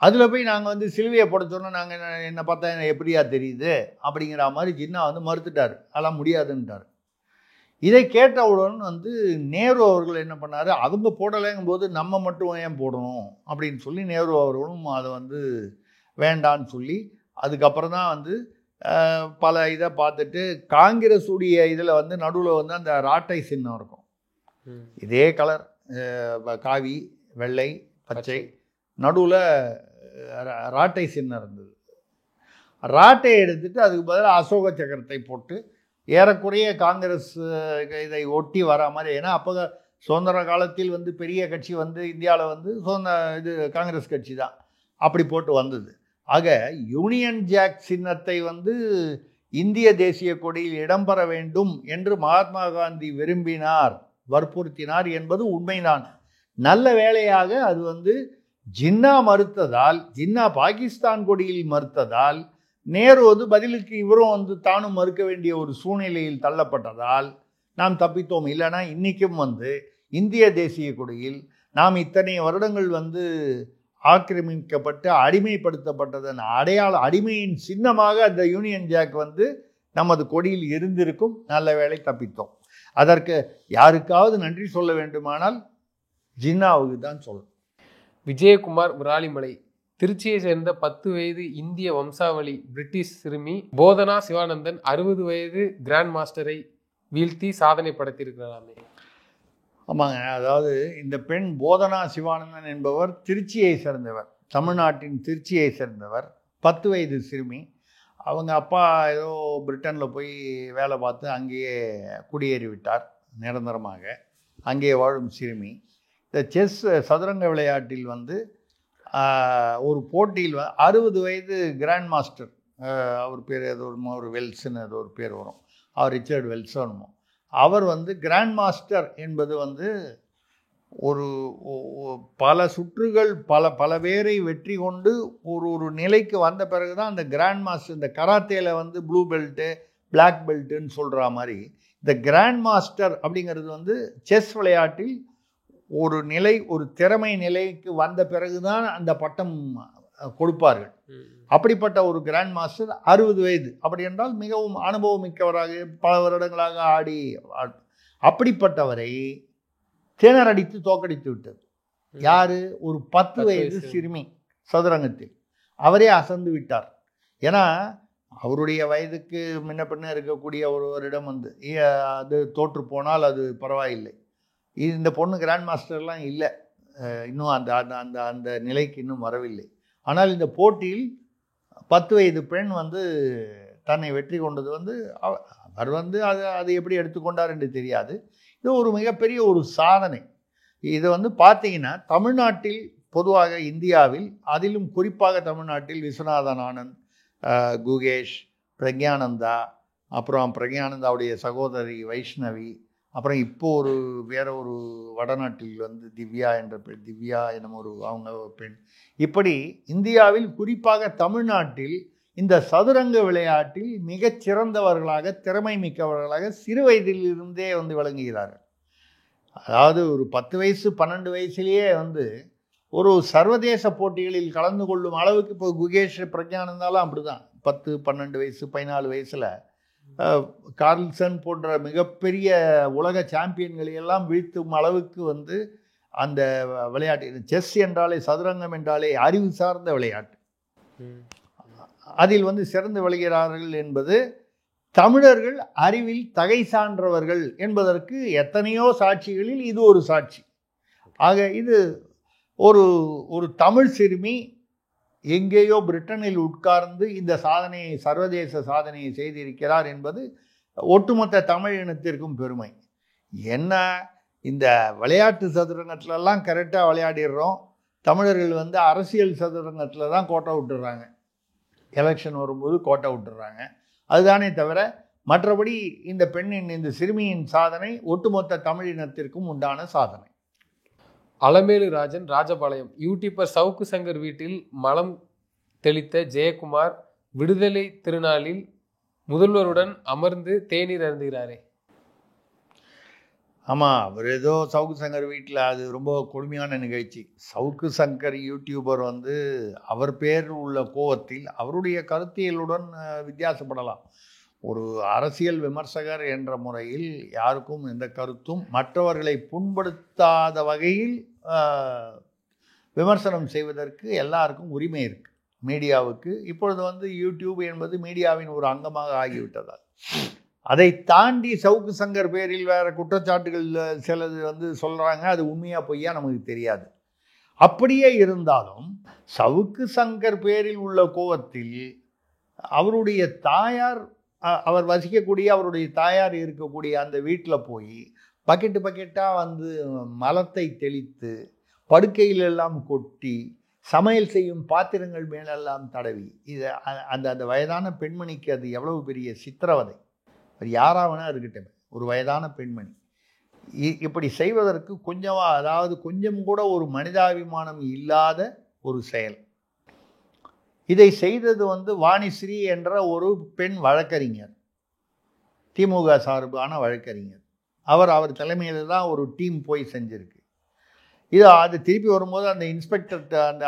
S2: அதில் போய் நாங்கள் வந்து சிலுவையை போட சொன்னால் நாங்கள் என்ன பார்த்தா எப்படியா தெரியுது அப்படிங்கிற மாதிரி ஜின்னா வந்து மறுத்துட்டார். அதெல்லாம் முடியாதுன்ட்டார். இதை கேட்டவுடன் வந்து நேரு அவர்கள் என்ன பண்ணார், அவங்க போடலைங்கும் போது நம்ம மட்டும் ஏன் போடணும் அப்படின்னு சொல்லி நேரு அவர்களும் அதை வந்து வேண்டான்னு சொல்லி, அதுக்கப்புறம் தான் வந்து பல இதை பார்த்துட்டு காங்கிரஸ் உடைய இதில் வந்து நடுவில் வந்து அந்த ராட்டை சின்னம் இருக்கும். இதே கலர் காவி, வெள்ளை, பச்சை, நடுவில் ராட்டை சின்னம் இருந்தது. ராட்டையை எடுத்துட்டு அதுக்கு பதிலாக அசோக சக்கரத்தை போட்டு ஏறக்குறைய காங்கிரஸ் இதை ஒட்டி வர மாதிரி. ஏன்னா அப்போ சுதந்திர காலத்தில் வந்து பெரிய கட்சி வந்து இந்தியாவில் வந்து இது காங்கிரஸ் கட்சி தான், அப்படி போட்டு வந்தது. ஆக யூனியன் ஜாக் சின்னத்தை வந்து இந்திய தேசிய கொடியில் இடம்பெற வேண்டும் என்று மகாத்மா காந்தி விரும்பினார், வற்புறுத்தினார் என்பது உண்மைதான். நல்ல வேளையாக அது வந்து ஜின்னா மறுத்ததால், ஜின்னா பாகிஸ்தான் கொடியில் மறுத்ததால், நேரு வந்து பதிலுக்கு இவரும் வந்து தானும் மறுக்க வேண்டிய ஒரு சூழ்நிலையில் தள்ளப்பட்டதால் நாம் தப்பித்தோம். இல்லைனா இன்றைக்கும் வந்து இந்திய தேசிய கொடியில் நாம் இத்தனை வருடங்கள் வந்து ஆக்கிரமிக்கப்பட்டு அடிமைப்படுத்தப்பட்டதன் அடிமையின் சின்னமாக அந்த யூனியன் ஜாக் வந்து நமது கொடியில் இருந்திருக்கும். நல்ல வேளை தப்பித்தோம். அதற்கு யாருக்காவது நன்றி சொல்ல வேண்டுமானால் ஜின்னாவுக்கு தான் சொல்லணும்.
S3: விஜயகுமார் விராலிமலை திருச்சியை சேர்ந்த 10 வயது இந்திய வம்சாவளி பிரிட்டிஷ் சிறுமி போதனா சிவானந்தன் 60 வயது கிராண்ட் மாஸ்டரை வீழ்த்தி சாதனை படைத்திருக்கிறாராமே.
S2: ஆமாங்க, அதாவது இந்த பெண் போதனா சிவானந்தன் என்பவர் திருச்சியை சேர்ந்தவர், தமிழ்நாட்டின் திருச்சியை சேர்ந்தவர், 10 வயது சிறுமி. அவங்க அப்பா ஏதோ பிரிட்டனில் போய் வேலை பார்த்து அங்கேயே குடியேறி விட்டார் நிரந்தரமாக. அங்கே வாழும் சிறுமி இந்த செஸ் சதுரங்க விளையாட்டில் வந்து ஒரு போட்டியில் 60 வயது கிராண்ட் மாஸ்டர், அவர் பேர் ஏதோ ஒரு வெல்ஸ்ன்னு ஏதோ ஒரு பேர் வரும், அவர் ரிச்சர்ட் வெல்ஸோனுமோ, அவர் வந்து கிராண்ட் மாஸ்டர் என்பது வந்து ஒரு பல சுற்றுகள் பல பேரை வெற்றி கொண்டு ஒரு நிலைக்கு வந்த பிறகு தான் அந்த கிராண்ட் மாஸ்டர். இந்த கராத்தேல வந்து ப்ளூ பெல்ட்டு பிளாக் பெல்ட்டுன்னு சொல்கிற மாதிரி இந்த கிராண்ட் மாஸ்டர் அப்படிங்கிறது வந்து செஸ் விளையாட்டில் ஒரு நிலை, ஒரு திறமை நிலைக்கு வந்த பிறகு தான் அந்த பட்டம் கொடுப்பார்கள். அப்படிப்பட்ட ஒரு கிராண்ட் மாஸ்டர் 60 வயது. அப்படி என்றால் மிகவும் அனுபவம் மிக்கவராக பல வருடங்களாக ஆடி, அப்படிப்பட்டவரை திணறடித்து தோக்கடித்து விட்டது. யாரு? ஒரு 10 வயது சிறுமி சதுரங்கத்தில். அவரே அசந்து விட்டார். ஏன்னா அவருடைய வயதுக்கு முன்ன பின்ன இருக்கக்கூடிய ஒருவரிடம் வந்து அது தோற்று போனால் அது பரவாயில்லை. இந்த பொண்ணு கிராண்ட் மாஸ்டர்லாம் இல்லை, இன்னும் அந்த அந்த அந்த நிலைக்கு இன்னும் வரவில்லை. ஆனால் இந்த போட்டியில் 10 வயது பெண் வந்து தன்னை வெற்றி கொண்டது வந்து அவர் வந்து அதை எப்படி எடுத்துக்கொண்டார் என்று தெரியாது. இது ஒரு மிகப்பெரிய ஒரு சாதனை. இதை வந்து பார்த்தீங்கன்னா தமிழ்நாட்டில் பொதுவாக இந்தியாவில், அதிலும் குறிப்பாக தமிழ்நாட்டில் விஸ்வநாதன் ஆனந்த், குகேஷ், பிரக்யானந்தா, அப்புறம் பிரக்யானந்தாவுடைய சகோதரி வைஷ்ணவி, அப்புறம் இப்போ வேற ஒரு வடநாட்டில் வந்து திவ்யா என்ற பெண், திவ்யா என்னும் அவங்க பெண். இப்படி இந்தியாவில் குறிப்பாக தமிழ்நாட்டில் இந்த சதுரங்க விளையாட்டில் மிகச் சிறந்தவர்களாக, திறமை மிக்கவர்களாக சிறு வயதிலிருந்தே வந்து விளங்குகிறார்கள். அதாவது ஒரு 10 வயசு 12 வயசுலேயே வந்து ஒரு சர்வதேச போட்டிகளில் கலந்து கொள்ளும் அளவுக்கு. இப்போ குகேஷ் பிரக்யானந்தாலாம் அப்படி தான், 10 12 வயசு 14 வயசில் கார்ல்சன் போன்ற மிகப்பெரிய உலக சாம்பியன்களை எல்லாம் வீழ்த்தும் அளவுக்கு வந்து அந்த விளையாட்டு. செஸ் என்றாலே, சதுரங்கம் என்றாலே அறிவு சார்ந்த விளையாட்டு. அதில் வந்து சிறந்து விளைகிறார்கள் என்பது தமிழர்கள் அறிவில் தகை சான்றவர்கள் என்பதற்கு எத்தனையோ சாட்சிகளில் இது ஒரு சாட்சி. ஆக இது ஒரு தமிழ் சிறுமி எங்கேயோ பிரிட்டனில் உட்கார்ந்து இந்த சாதனையை, சர்வதேச சாதனையை செய்திருக்கிறார் என்பது ஒட்டுமொத்த தமிழ் இனத்திற்கும் பெருமை. என்ன இந்த விளையாட்டு சதுரங்கத்திலலாம் கரெக்டாக விளையாடிடுறோம், தமிழர்கள் வந்து அரசியல் சதுரங்கத்தில் தான் கோட்டை விட்டுறாங்க, எலெக்ஷன் வரும்போது கோட்டை விட்டுறாங்க. அதுதானே தவிர மற்றபடி இந்த பெண்ணின், இந்த சிறுமியின் சாதனை ஒட்டுமொத்த தமிழ் இனத்திற்கும் உண்டான சாதனை.
S3: அலமேலு ராஜன், ராஜபாளையம். யூடியூபர் சவுக்கு சங்கர் வீட்டில் மலம் தெளித்த ஜெயக்குமார் விடுதலை திருநாளில் முதல்வருடன் அமர்ந்து தேநீர் அருந்துகிறாரே.
S2: ஆமாம், அவர் ஏதோ சவுக்கு சங்கர் வீட்டில், அது ரொம்ப கொடுமையான நிகழ்ச்சி. சவுக்கு சங்கர் யூடியூபர் வந்து அவர் பேர் உள்ள கோவத்தில் அவருடைய கருத்தியலுடன் வித்தியாசப்படலாம். ஒரு அரசியல் விமர்சகர் என்ற முறையில் யாருக்கும் எந்த கருத்தும் மற்றவர்களை புண்படுத்தாத வகையில் விமர்சனம் செய்வதற்கு எல்லாருக்கும் உரிமை இருக்குது மீடியாவுக்கு. இப்பொழுது வந்து யூடியூப் என்பது மீடியாவின் ஒரு அங்கமாக ஆகிவிட்டதால் அதை தாண்டி சவுக்கு சங்கர் பேரில் வேறு குற்றச்சாட்டுகள் சிலது வந்து சொல்கிறாங்க. அது உண்மையாக பொய்யா நமக்கு தெரியாது. அப்படியே இருந்தாலும் சவுக்கு சங்கர் பேரில் உள்ள கோவத்தில் அவருடைய தாயார், அவர் வசிக்கக்கூடிய அவருடைய தாயார் இருக்கக்கூடிய அந்த வீட்டில் போய் பக்கெட்டு பக்கெட்டாக வந்து மலத்தை தெளித்து படுக்கையிலெல்லாம் கொட்டி சமையல் செய்யும் பாத்திரங்கள் மேலெல்லாம் தடவி, இதை அந்த வயதான பெண்மணிக்கு அது எவ்வளவு பெரிய சித்திரவதை. அது யாராவனா இருக்கட்டும், ஒரு வயதான பெண்மணி இப்படி செய்வதற்கு அதாவது கொஞ்சம் கூட ஒரு மனிதாபிமானம் இல்லாத ஒரு செயல். இதை செய்தது வந்து வாணிஸ்ரீ என்ற ஒரு பெண் வழக்கறிஞர், திமுக சார்பான வழக்கறிஞர். அவர் தலைமையில் தான் ஒரு டீம் போய் செஞ்சுருக்கு. அது திருப்பி வரும்போது அந்த இன்ஸ்பெக்டர்,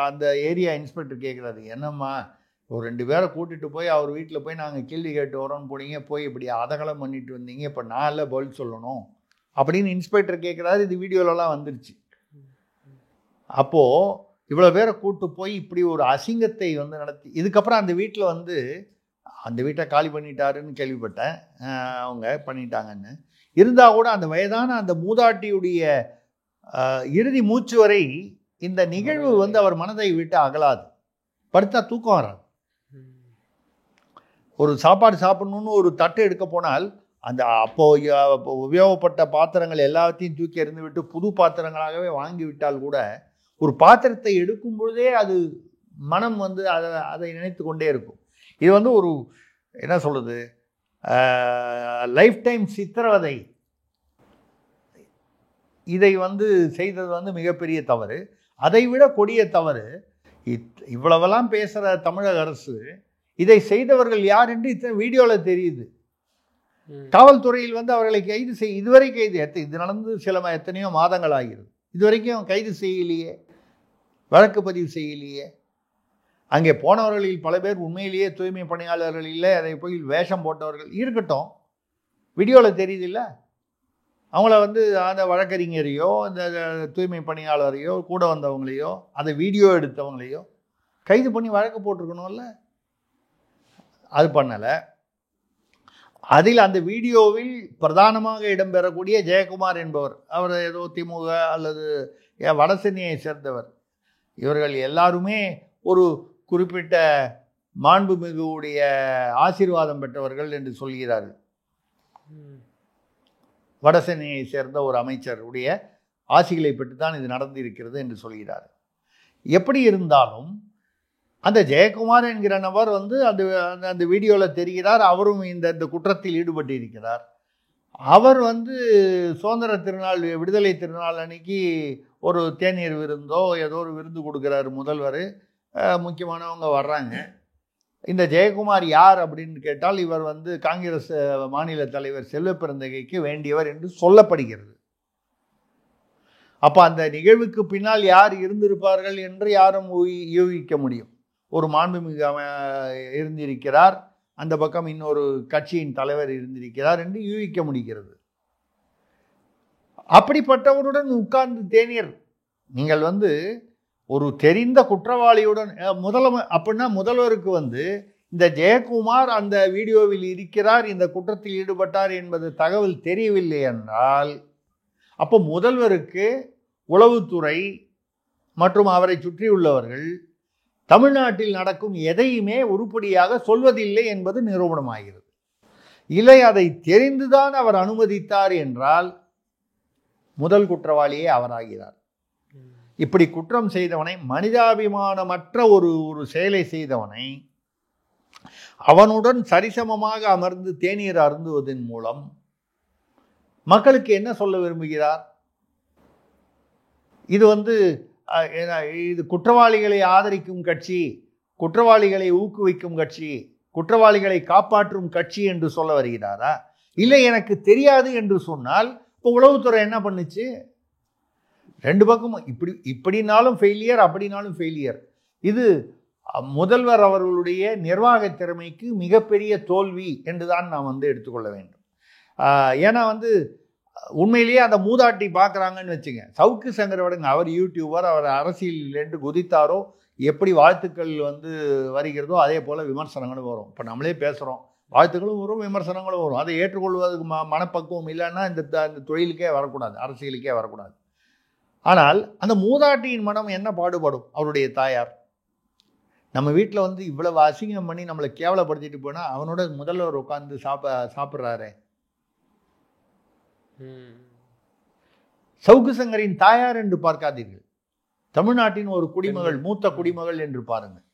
S2: அந்த ஏரியா இன்ஸ்பெக்டர் கேட்குறாரு, என்னம்மா ஒரு 2 பேரை கூட்டிகிட்டு போய் அவர் வீட்டில் போய் நாங்கள் கேள்வி கேட்டு வரோன்னு போனீங்க, போய் இப்படி அதகலம் பண்ணிட்டு வந்தீங்க, இப்போ நான் இல்லை பதில் சொல்லணும் அப்படின்னு இன்ஸ்பெக்டர் கேட்குறாரு. இது வீடியோலலாம் வந்துருச்சு. அப்போது இவ்வளோ பேரை கூப்பிட்டு போய் இப்படி ஒரு அசிங்கத்தை வந்து நடத்தி, இதுக்கப்புறம் அந்த வீட்டில் வந்து அந்த வீட்டை காலி பண்ணிட்டாருன்னு கேள்விப்பட்டேன், அவங்க பண்ணிட்டாங்கன்னு. இருந்தால் கூட அந்த வயதான அந்த மூதாட்டியுடைய இறுதி மூச்சு வரை இந்த நிகழ்வு வந்து அவர் மனதை விட்டு அகலாது. படுத்தா தூக்கம் வராது. ஒரு சாப்பாடு சாப்பிடணும்னு ஒரு தட்டு எடுக்க போனால் அந்த அப்போ உபயோகப்பட்ட பாத்திரங்கள் எல்லாத்தையும் தூக்கி எறிந்து விட்டு புது பாத்திரங்களாகவே வாங்கி விட்டால் கூட ஒரு பாத்திரத்தை எடுக்கும் பொழுதே அது மனம் வந்து அதை நினைத்து கொண்டே இருக்கும். இது வந்து ஒரு என்ன சொல்கிறது, லைஃப் டைம் சித்திரவதை. இதை வந்து செய்தது வந்து மிகப்பெரிய தவறு. அதை விட கொடிய தவறு, இவ்வளவெல்லாம் பேசுகிற தமிழக அரசு இதை செய்தவர்கள் யார் என்று இத்தனை வீடியோவில் தெரியுது. காவல்துறையில் வந்து அவர்களை கைது இதுவரை இது நடந்து எத்தனையோ மாதங்கள் ஆகிறது, இதுவரைக்கும் கைது செய்யலையே, வழக்கு பதிவு செய்யலையே. அங்கே போனவர்களில் பல பேர் உண்மையிலேயே தூய்மை பணியாளர்கள் இல்லை, அதை போய் வேஷம் போட்டவர்கள் இருக்கட்டும், வீடியோவில் தெரியுது இல்லை. அவங்கள வந்து அந்த வழக்கறிஞரையோ அந்த தூய்மை பணியாளரையோ கூட வந்தவங்களையோ அதை வீடியோ எடுத்தவங்களையோ கைது பண்ணி வழக்கு போட்டிருக்கணும்ல, அது பண்ணலை. அதில் அந்த வீடியோவில் பிரதானமாக இடம்பெறக்கூடிய ஜெயக்குமார் என்பவர், அவர் ஏதோ திமுக அல்லது வடசென்னையை சேர்ந்தவர். இவர்கள் எல்லாருமே ஒரு குறிப்பிட்ட மாண்புமிகுடைய ஆசீர்வாதம் பெற்றவர்கள் என்று சொல்கிறார்கள். வடசென்னையை சேர்ந்த ஒரு அமைச்சருடைய ஆசிகளை பெற்று தான் இது நடந்திருக்கிறது என்று சொல்கிறார். எப்படி இருந்தாலும் அந்த ஜெயக்குமார் என்கிற நபர் வந்து அந்த வீடியோவில் தெரிகிறார். அவரும் இந்த குற்றத்தில் ஈடுபட்டு இருக்கிறார். அவர் வந்து சுதந்திர திருநாள், விடுதலை திருநாள் அன்னைக்கு ஒரு தேநீர் விருந்தோ ஏதோ ஒரு விருந்து கொடுக்குறாரு முதல்வர். முக்கியமானவங்க வர்றாங்க. இந்த ஜெயக்குமார் யார் அப்படின்னு கேட்டால், இவர் வந்து காங்கிரஸ் மாநில தலைவர் செல்வப்பிறந்தகைக்கு வேண்டியவர் என்று சொல்லப்படுகிறது. அப்போ அந்த நிகழ்வுக்கு பின்னால் யார் இருந்திருப்பார்கள் என்று யாரும் யூகிக்க முடியும். ஒரு மாண்புமிகு இருந்திருக்கிறார், அந்த பக்கம் இன்னொரு கட்சியின் தலைவர் இருந்திருக்கிறார் என்று யூகிக்க முடிகிறது. அப்படிப்பட்டவருடன் உட்கார்ந்து தேநீர், நீங்கள் வந்து ஒரு தெரிந்த குற்றவாளியுடன் அப்படின்னா முதல்வருக்கு வந்து இந்த ஜெயக்குமார் அந்த வீடியோவில் இருக்கிறார், இந்த குற்றத்தில் ஈடுபட்டார் என்பது தகவல் தெரியவில்லை என்றால், அப்போ முதல்வருக்கு உளவுத்துறை மற்றும் அவரை சுற்றியுள்ளவர்கள் தமிழ்நாட்டில் நடக்கும் எதையுமே உருப்படியாக சொல்வதில்லை என்பது நிரூபணமாகிறது. இல்லை, அதை தெரிந்துதான் அவர் அனுமதித்தார் என்றால் முதல் குற்றவாளியே அவராகிறார். இப்படி குற்றம் செய்தவனை, மனிதாபிமானமற்ற ஒரு செயலை செய்தவனை அவனுடன் சரிசமமாக அமர்ந்து தேநீர் அருந்துவதன் மூலம் மக்களுக்கு என்ன சொல்ல விரும்புகிறார்? இது குற்றவாளிகளை ஆதரிக்கும் கட்சி, குற்றவாளிகளை ஊக்குவிக்கும் கட்சி, குற்றவாளிகளை காப்பாற்றும் கட்சி என்று சொல்ல வருகிறாரா? இல்லை, எனக்கு தெரியாது என்று சொன்னால் இப்போ உளவுத்துறை என்ன பண்ணுச்சு? ரெண்டு பக்கமும் இப்படினாலும் ஃபெயிலியர், அப்படினாலும் ஃபெயிலியர். இது முதல்வர் அவர்களுடைய நிர்வாக திறமைக்கு மிகப்பெரிய தோல்வி என்றுதான் நாம் எடுத்துக்கொள்ள வேண்டும். ஏன்னா உண்மையிலேயே அந்த மூதாட்டி பார்க்குறாங்கன்னு வச்சுங்க. சவுக்கு சங்கர் விடுங்க, அவர் யூடியூபர், அவர் அரசியல் என்று குதித்தாரோ எப்படி வாழ்த்துக்கள் வருகிறதோ அதே போல் விமர்சனங்களும் வரும். இப்போ நம்மளே பேசுகிறோம், வாழ்த்துக்களும் வரும், விமர்சனங்களும் வரும். அதை ஏற்றுக்கொள்வதற்கு மனப்பக்குவம் இல்லைன்னா இந்த தொழிலுக்கே வரக்கூடாது, அரசியலுக்கே வரக்கூடாது. ஆனால் அந்த மூதாட்டியின் மனம் என்ன பாடுபடும்? அவருடைய தாயார் நம்ம வீட்டில் இவ்வளவு அசிங்கம் பண்ணி நம்மளை கேவலப்படுத்திட்டு போனால் அவனோட முதல்வர் உட்காந்து சாப்பிட்றாரு. சவுக்கு சங்கரின் தாயார் என்று பார்க்காதீர்கள், தமிழ்நாட்டின் ஒரு குடிமகள், மூத்த குடிமகள் என்று பாருங்கள்.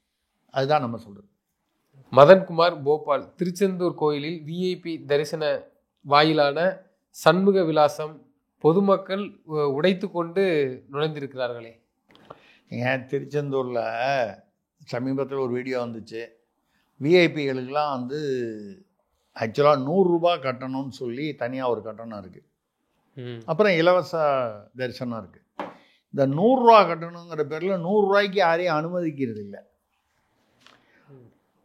S2: அதுதான் நம்ம சொல்றது.
S3: மதன்குமார் போபால், திருச்செந்தூர் கோயிலில் விஐபி தரிசன வாயிலான சண்முக விலாசம் பொதுமக்கள் உடைத்து கொண்டு நுழைந்திருக்கிறார்களே.
S2: ஏன் திருச்செந்தூரில் சமீபத்தில் ஒரு வீடியோ வந்துச்சு. விஐபிகளுக்கெல்லாம் ஆக்சுவலாக 100 ரூபா கட்டணும்னு சொல்லி தனியாக ஒரு கட்டணம் இருக்குது. அப்புறம் இலவச தரிசனம் இருக்குது. இந்த 100 ரூபா கட்டணுங்கிற பேரில் 100 ரூபாய்க்கு யாரையும் அனுமதிக்கிறது இல்லை.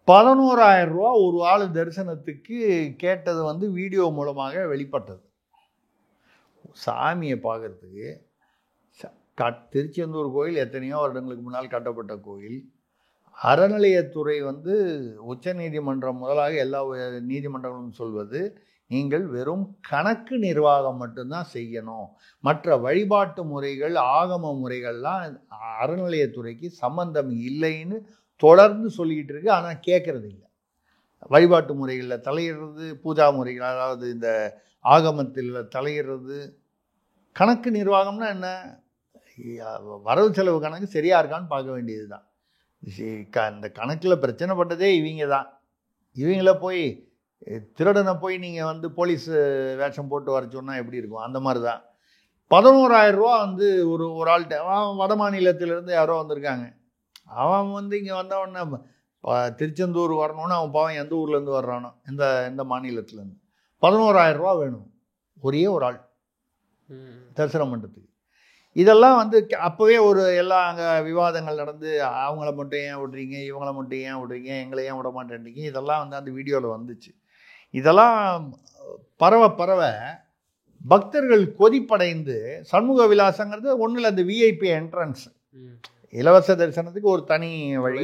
S2: 11,000 ரூபா ஒரு ஆள் தரிசனத்துக்கு கேட்டது வீடியோ மூலமாக வெளிப்பட்டது. சாமியை பார்க்கறதுக்கு திருச்செந்தூர் கோயில் எத்தனையோ வருடங்களுக்கு முன்னால் கட்டப்பட்ட கோயில். அறநிலையத்துறை உச்ச நீதிமன்றம் முதலாக எல்லா நீதிமன்றங்களும் சொல்வது, நீங்கள் வெறும் கணக்கு நிர்வாகம் மட்டும்தான் செய்யணும், மற்ற வழிபாட்டு முறைகள், ஆகம முறைகள்லாம் அறநிலையத்துறைக்கு சம்பந்தம் இல்லைன்னு தொடர்ந்து சொல்லிக்கிட்டு இருக்கு. ஆனால் கேட்கறது இல்லை. வழிபாட்டு முறைகளில் தலையிடுறது, பூஜா முறைகள், அதாவது இந்த ஆகமத்தில் தலையிடுறது. கணக்கு நிர்வாகம்னா என்ன? வரவு செலவு கணக்கு சரியா இருக்கான்னு பார்க்க வேண்டியது தான். இந்த கணக்கில் பிரச்சனை பட்டதே இவங்க தான். இவங்கள போய் திருடனை போய் நீங்கள் போலீஸ் வேஷம் போட்டு வர சொன்னால் எப்படி இருக்கும்? அந்த மாதிரி தான். 11,000 ரூபா ஒரு ஆள்கிட்ட, அவன் வட மாநிலத்திலேருந்து யாரோ வந்திருக்காங்க. அவன் இங்கே வந்தவொடனே திருச்செந்தூர் வரணும்னு அவன் பாவம் எந்த ஊர்லேருந்து வர்றானோ, எந்த மாநிலத்துலேருந்து 11,000 ரூபா வேணும் ஒரே ஒரு ஆள் தரிசனம் பண்ணுறதுக்கு. இதெல்லாம் அப்போவே எல்லாம் அங்கே விவாதங்கள் நடந்து, அவங்கள மட்டும் ஏன் விடுறீங்க, இவங்கள மட்டும் ஏன் விடுறீங்க, எங்களை ஏன் விட மாட்டேன்றீங்க, இதெல்லாம் அந்த வீடியோவில் வந்துச்சு. இதெல்லாம் பரவ பக்தர்கள் கொதிப்படைந்து, சண்முக விலாசங்கிறது ஒன்றில் அந்த விஐபி என்ட்ரன்ஸ், இலவச தரிசனத்துக்கு ஒரு தனி வழி,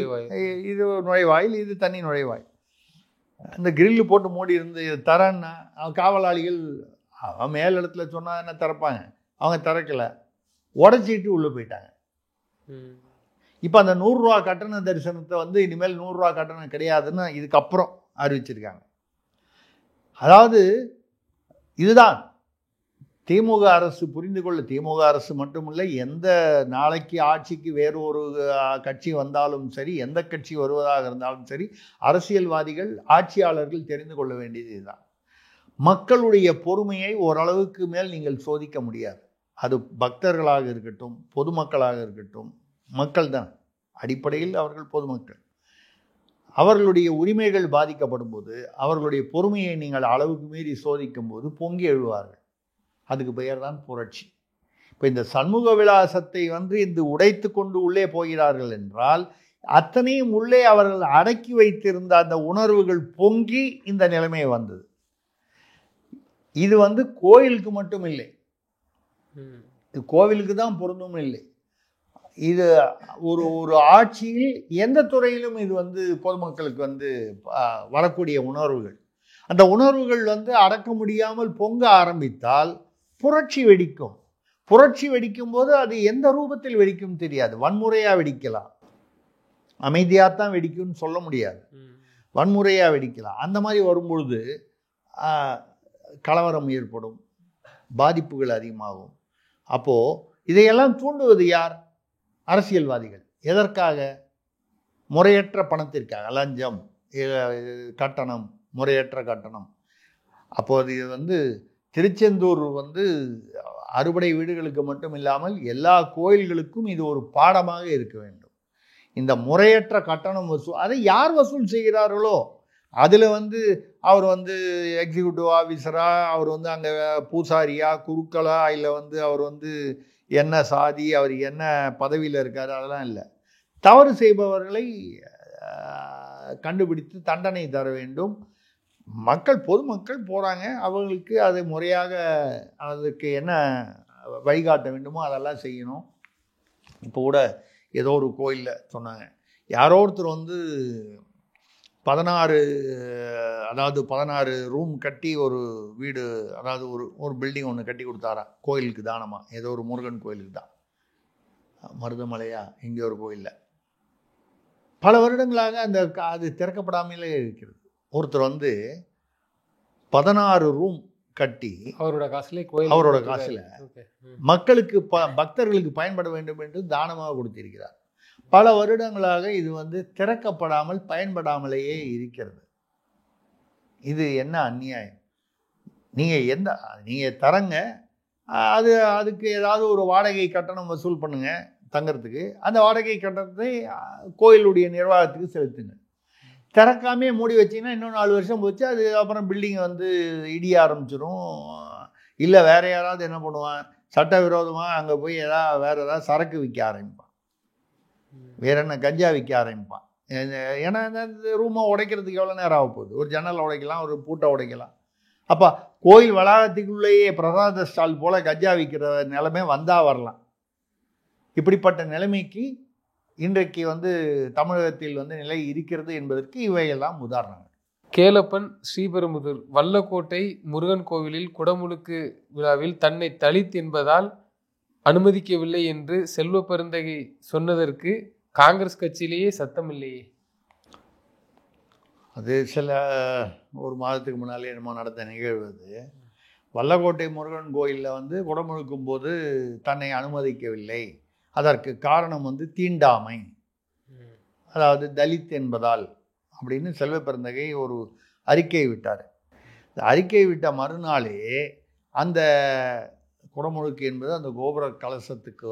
S2: இது நுழைவாயில், இது தனி நுழைவாயில். அந்த கிரில்லு போட்டு மூடி இருந்து இது தரேன்னா காவலாளிகள் அவன் மேல் இடத்துல சொன்னால் என்ன திறப்பாங்க, அவங்க திறக்கலை, உடச்சிட்டு உள்ளே போயிட்டாங்க. இப்போ அந்த 100 ரூபா கட்டண தரிசனத்தை இனிமேல் 100 ரூபா கட்டணம் கிடையாதுன்னு இதுக்கப்புறம் அறிவிச்சிருக்காங்க. அதாவது இதுதான் திமுக அரசு புரிந்து கொள்ள. திமுக அரசு மட்டுமில்லை, எந்த நாளைக்கு ஆட்சிக்கு வேறு ஒரு கட்சி வந்தாலும் சரி, எந்த கட்சி வருவதாக இருந்தாலும் சரி, அரசியல்வாதிகள், ஆட்சியாளர்கள் தெரிந்து கொள்ள வேண்டியது இதுதான். மக்களுடைய பொறுமையை ஓரளவுக்கு மேல் நீங்கள் சோதிக்க முடியாது. அது பக்தர்களாக இருக்கட்டும், பொதுமக்களாக இருக்கட்டும், மக்கள் தான் அடிப்படையில் அவர்கள் பொதுமக்கள். அவர்களுடைய உரிமைகள் பாதிக்கப்படும் போது, அவர்களுடைய பொறுமையை நீங்கள் அளவுக்கு மீறி சோதிக்கும் போது பொங்கி எழுவார்கள். அதுக்கு பெயர் தான் புரட்சி. இப்போ இந்த சண்முக விலாசத்தை இந்த உடைத்து கொண்டு உள்ளே போகிறார்கள் என்றால், அத்தனையும் உள்ளே அவர்கள் அடக்கி வைத்திருந்த அந்த உணர்வுகள் பொங்கி இந்த நிலைமை வந்தது. இது கோயிலுக்கு மட்டும் இல்லை, இது கோவிலுக்கு தான் பொருந்தும் இல்லை. இது ஒரு ஆட்சியில் எந்த துறையிலும் இது பொதுமக்களுக்கு வரக்கூடிய உணர்வுகள். அந்த உணர்வுகள் அடக்க முடியாமல் பொங்க ஆரம்பித்தால் புரட்சி வெடிக்கும். புரட்சி வெடிக்கும் போது அது எந்த ரூபத்தில் வெடிக்கும் தெரியாது. வன்முறையாக வெடிக்கலாம், அமைதியாகத்தான் வெடிக்கும்னு சொல்ல முடியாது, வன்முறையாக வெடிக்கலாம். அந்த மாதிரி வரும்பொழுது கலவரம் ஏற்படும், பாதிப்புகள் அதிகமாகும். அப்போது இதையெல்லாம் தூண்டுவது யார்? அரசியல்வாதிகள். எதற்காக? முறையற்ற பணத்திற்காக, லஞ்சம், கட்டணம், முறையற்ற கட்டணம். அப்போது இது திருச்செந்தூர் அறுபடை வீடுகளுக்கு மட்டும் இல்லாமல் எல்லா கோயில்களுக்கும் இது ஒரு பாடமாக இருக்க வேண்டும். இந்த முறையற்ற கட்டணம் அதை யார் வசூல் செய்கிறார்களோ அதில் அவர் எக்ஸிக்யூட்டிவ் ஆஃபீஸரா, அவர் அங்கே பூசாரியா, குருக்களா, இல்லை அவர் என்ன சாதி, அவர் என்ன பதவியில் இருக்கார், அதெல்லாம் இல்லை. தவறு செய்பவர்களை கண்டுபிடித்து தண்டனை தர வேண்டும். பொதுமக்கள் போகிறாங்க, அவர்களுக்கு அதை முறையாக அதுக்கு என்ன வழிகாட்ட வேண்டுமோ அதெல்லாம் செய்யணும். இப்போ கூட ஏதோ ஒரு கோயிலில் சொன்னாங்க, யாரோ ஒருத்தர் 16 ரூம் கட்டி ஒரு வீடு, அதாவது ஒரு பில்டிங் ஒன்று கட்டி கொடுத்தாரா கோயிலுக்கு தானமாக, ஏதோ ஒரு முருகன் கோயிலுக்கு தான், மருதமலையா இங்கே ஒரு கோயிலில். பல வருடங்களாக அது திறக்கப்படாமலே இருக்கிறது. ஒருத்தர் 16 ரூம் கட்டி அவரோட காசில் மக்களுக்கு பக்தர்களுக்கு பயன்பட வேண்டும் என்று தானமாக கொடுத்திருக்கிறார். பல வருடங்களாக இது திறக்கப்படாமல் பயன்படாமலேயே இருக்கிறது. இது என்ன அநியாயம்? நீங்கள் தரங்க, அதுக்கு ஏதாவது ஒரு வாடகை கட்டணம் வசூல் பண்ணுங்க தங்கறதுக்கு, அந்த வாடகை கட்டணத்தை கோயிலுடைய நிர்வாகத்துக்கு செலுத்துங்க. திறக்காமே மூடி வச்சிங்கன்னா இன்னும் 4 வருஷம் போச்சு, அது அப்புறம் பில்டிங் இடிய ஆரம்பிச்சிடும். இல்லை வேற யாராவது என்ன பண்ணுவான், சட்டவிரோதமாக அங்கே போய் வேறு ஏதாவது சரக்கு விற்க ஆரம்பிப்பான், வேற என்ன கஞ்சா விற்க ஆரம்பிப்பான். ஏன்னா இந்த ரூமை உடைக்கிறதுக்கு எவ்வளோ நேரம் ஆக போகுது? ஒரு ஜன்னல் உடைக்கலாம், ஒரு பூட்டை உடைக்கலாம். அப்போ கோயில் வளாகத்துக்குள்ளேயே பிரசாத ஸ்டால் போல் கஞ்சா விற்கிற நிலைமை வந்தால் வரலாம். இப்படிப்பட்ட நிலைமைக்கு இன்றைக்கு தமிழகத்தில் நிலை இருக்கிறது என்பதற்கு இவையெல்லாம் உதாரணங்கள்.
S3: கேலப்பன் ஸ்ரீபெரும்புதூர் வல்லக்கோட்டை முருகன் கோவிலில் குடமுழுக்கு விழாவில் தன்னை தலித் என்பதால் அனுமதிக்கவில்லை என்று செல்வ பெருந்தகை சொன்னதற்கு காங்கிரஸ் கட்சியிலேயே சத்தம் இல்லையே.
S2: அது ஒரு மாதத்துக்கு முன்னாலே நம்ம நடந்த நிகழ்வு. வல்லக்கோட்டை முருகன் கோயிலில் குடமுழுக்கும் போது தன்னை அனுமதிக்கவில்லை, அதற்கு காரணம் தீண்டாமை, அதாவது தலித் என்பதால் அப்படின்னு செல்வ பெருந்தகை ஒரு அறிக்கை விட்டார். இந்த அறிக்கை விட்ட மறுநாளே அந்த குடமுழுக்கு என்பது அந்த கோபுர கலசத்துக்கு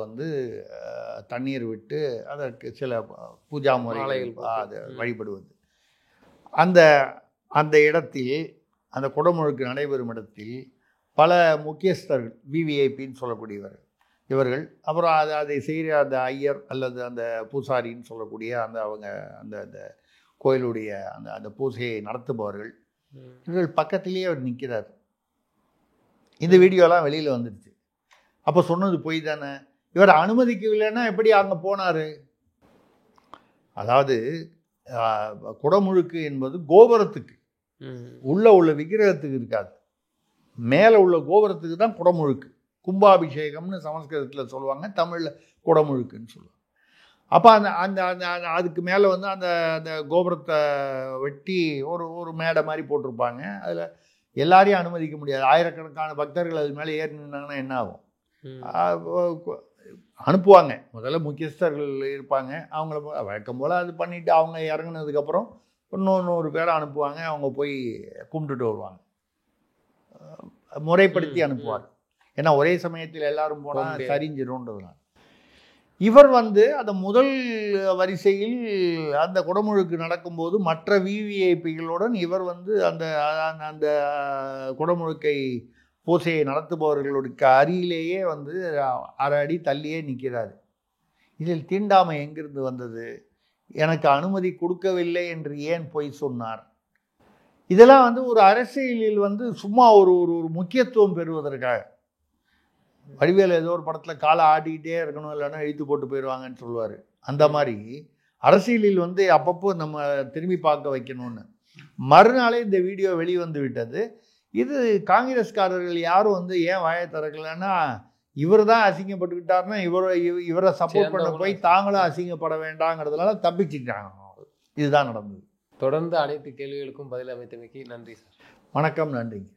S2: தண்ணீர் விட்டு அதற்கு சில பூஜா முறைகள் அது வழிபடுவது, அந்த இடத்தில், அந்த குடமுழுக்கு நடைபெறும் இடத்தில் பல முக்கியஸ்தர்கள், விவிஐபின்னு சொல்லக்கூடியவர்கள், இவர்கள், அப்புறம் அதை செய்கிற அந்த ஐயர் அல்லது அந்த பூசாரின்னு சொல்லக்கூடிய அவங்க அந்த கோயிலுடைய அந்த பூஜையை நடத்துபவர்கள், இவர்கள் பக்கத்திலேயே அவர் நிற்கிறார். இந்த வீடியோலாம் வெளியில் வந்துடுச்சு. அப்போ சொன்னது பொய் தானே? இவர் அனுமதிக்கவில்லைன்னா எப்படி அங்கே போனார்? அதாவது குடமுழுக்கு என்பது கோபுரத்துக்கு, உள்ள விக்கிரகத்துக்கு இருக்காது, மேலே உள்ள கோபுரத்துக்கு தான் குடமுழுக்கு. கும்பாபிஷேகம்னு சமஸ்கிருதத்தில் சொல்லுவாங்க, தமிழில் குடமுழுக்குன்னு சொல்லுவாங்க. அப்போ அதுக்கு மேலே அந்த கோபுரத்தை வெட்டி ஒரு மேடை மாதிரி போட்டிருப்பாங்க. அதில் எல்லாரையும் அனுமதிக்க முடியாது. ஆயிரக்கணக்கான பக்தர்கள் அது மேலே ஏறி நின்னாங்கன்னா என்ன ஆகும்? அனுப்புவாங்க. முதல்ல முக்கியஸ்தர்கள் இருப்பாங்க, அவங்கள வழக்கம் போல் அது பண்ணிவிட்டு அவங்க இறங்கினதுக்கப்புறம் 100 பேரை அனுப்புவாங்க. அவங்க போய் கும்பிட்டுட்டு வருவாங்க, முறைப்படுத்தி அனுப்புவாங்க. ஏன்னா ஒரே சமயத்தில் எல்லாரும் போனால் சரிஞ்சிடும்ன்றதுனால. இவர் அந்த முதல் வரிசையில் அந்த குடமுழுக்கு நடக்கும்போது மற்ற விவிஐபிகளுடன் இவர் அந்த குடமுழுக்கை பூசையை நடத்துபவர்களுடைய அருகிலேயே 1/2 அடி தள்ளியே நிற்கிறார். இதில் தீண்டாமை எங்கிருந்து வந்தது? எனக்கு அனுமதி கொடுக்கவில்லை என்று ஏன் பொய் சொன்னார்? இதெல்லாம் ஒரு அரசியலில் சும்மா ஒரு முக்கியத்துவம் பெறுவதற்காக. வடிவேல் ஏதோ ஒரு படத்தில் காலை ஆட்டிக்கிட்டே இருக்கணும், இல்லைன்னா இழுத்து போட்டு போயிடுவாங்கன்னு சொல்லுவார். அந்த மாதிரி அரசியலில் அப்பப்போ நம்ம திரும்பி பார்க்க வைக்கணும்னு. மறுநாளே இந்த வீடியோ வெளிவந்து விட்டது. இது காங்கிரஸ்காரர்கள் யாரும் ஏன் வாயை திறக்கலைன்னா, இவர் தான் அசிங்கப்பட்டுக்கிட்டாருன்னா இவரை சப்போர்ட் பண்ண போய் தாங்களும் அசிங்கப்பட வேண்டாங்கிறதுனால தப்பிச்சுக்கிட்டாங்க. இதுதான் நடந்தது.
S3: தொடர்ந்து அனைத்து கேள்விகளுக்கும் பதில் அமைத்தமைக்கு நன்றி சார்.
S2: வணக்கம், நன்றிங்க.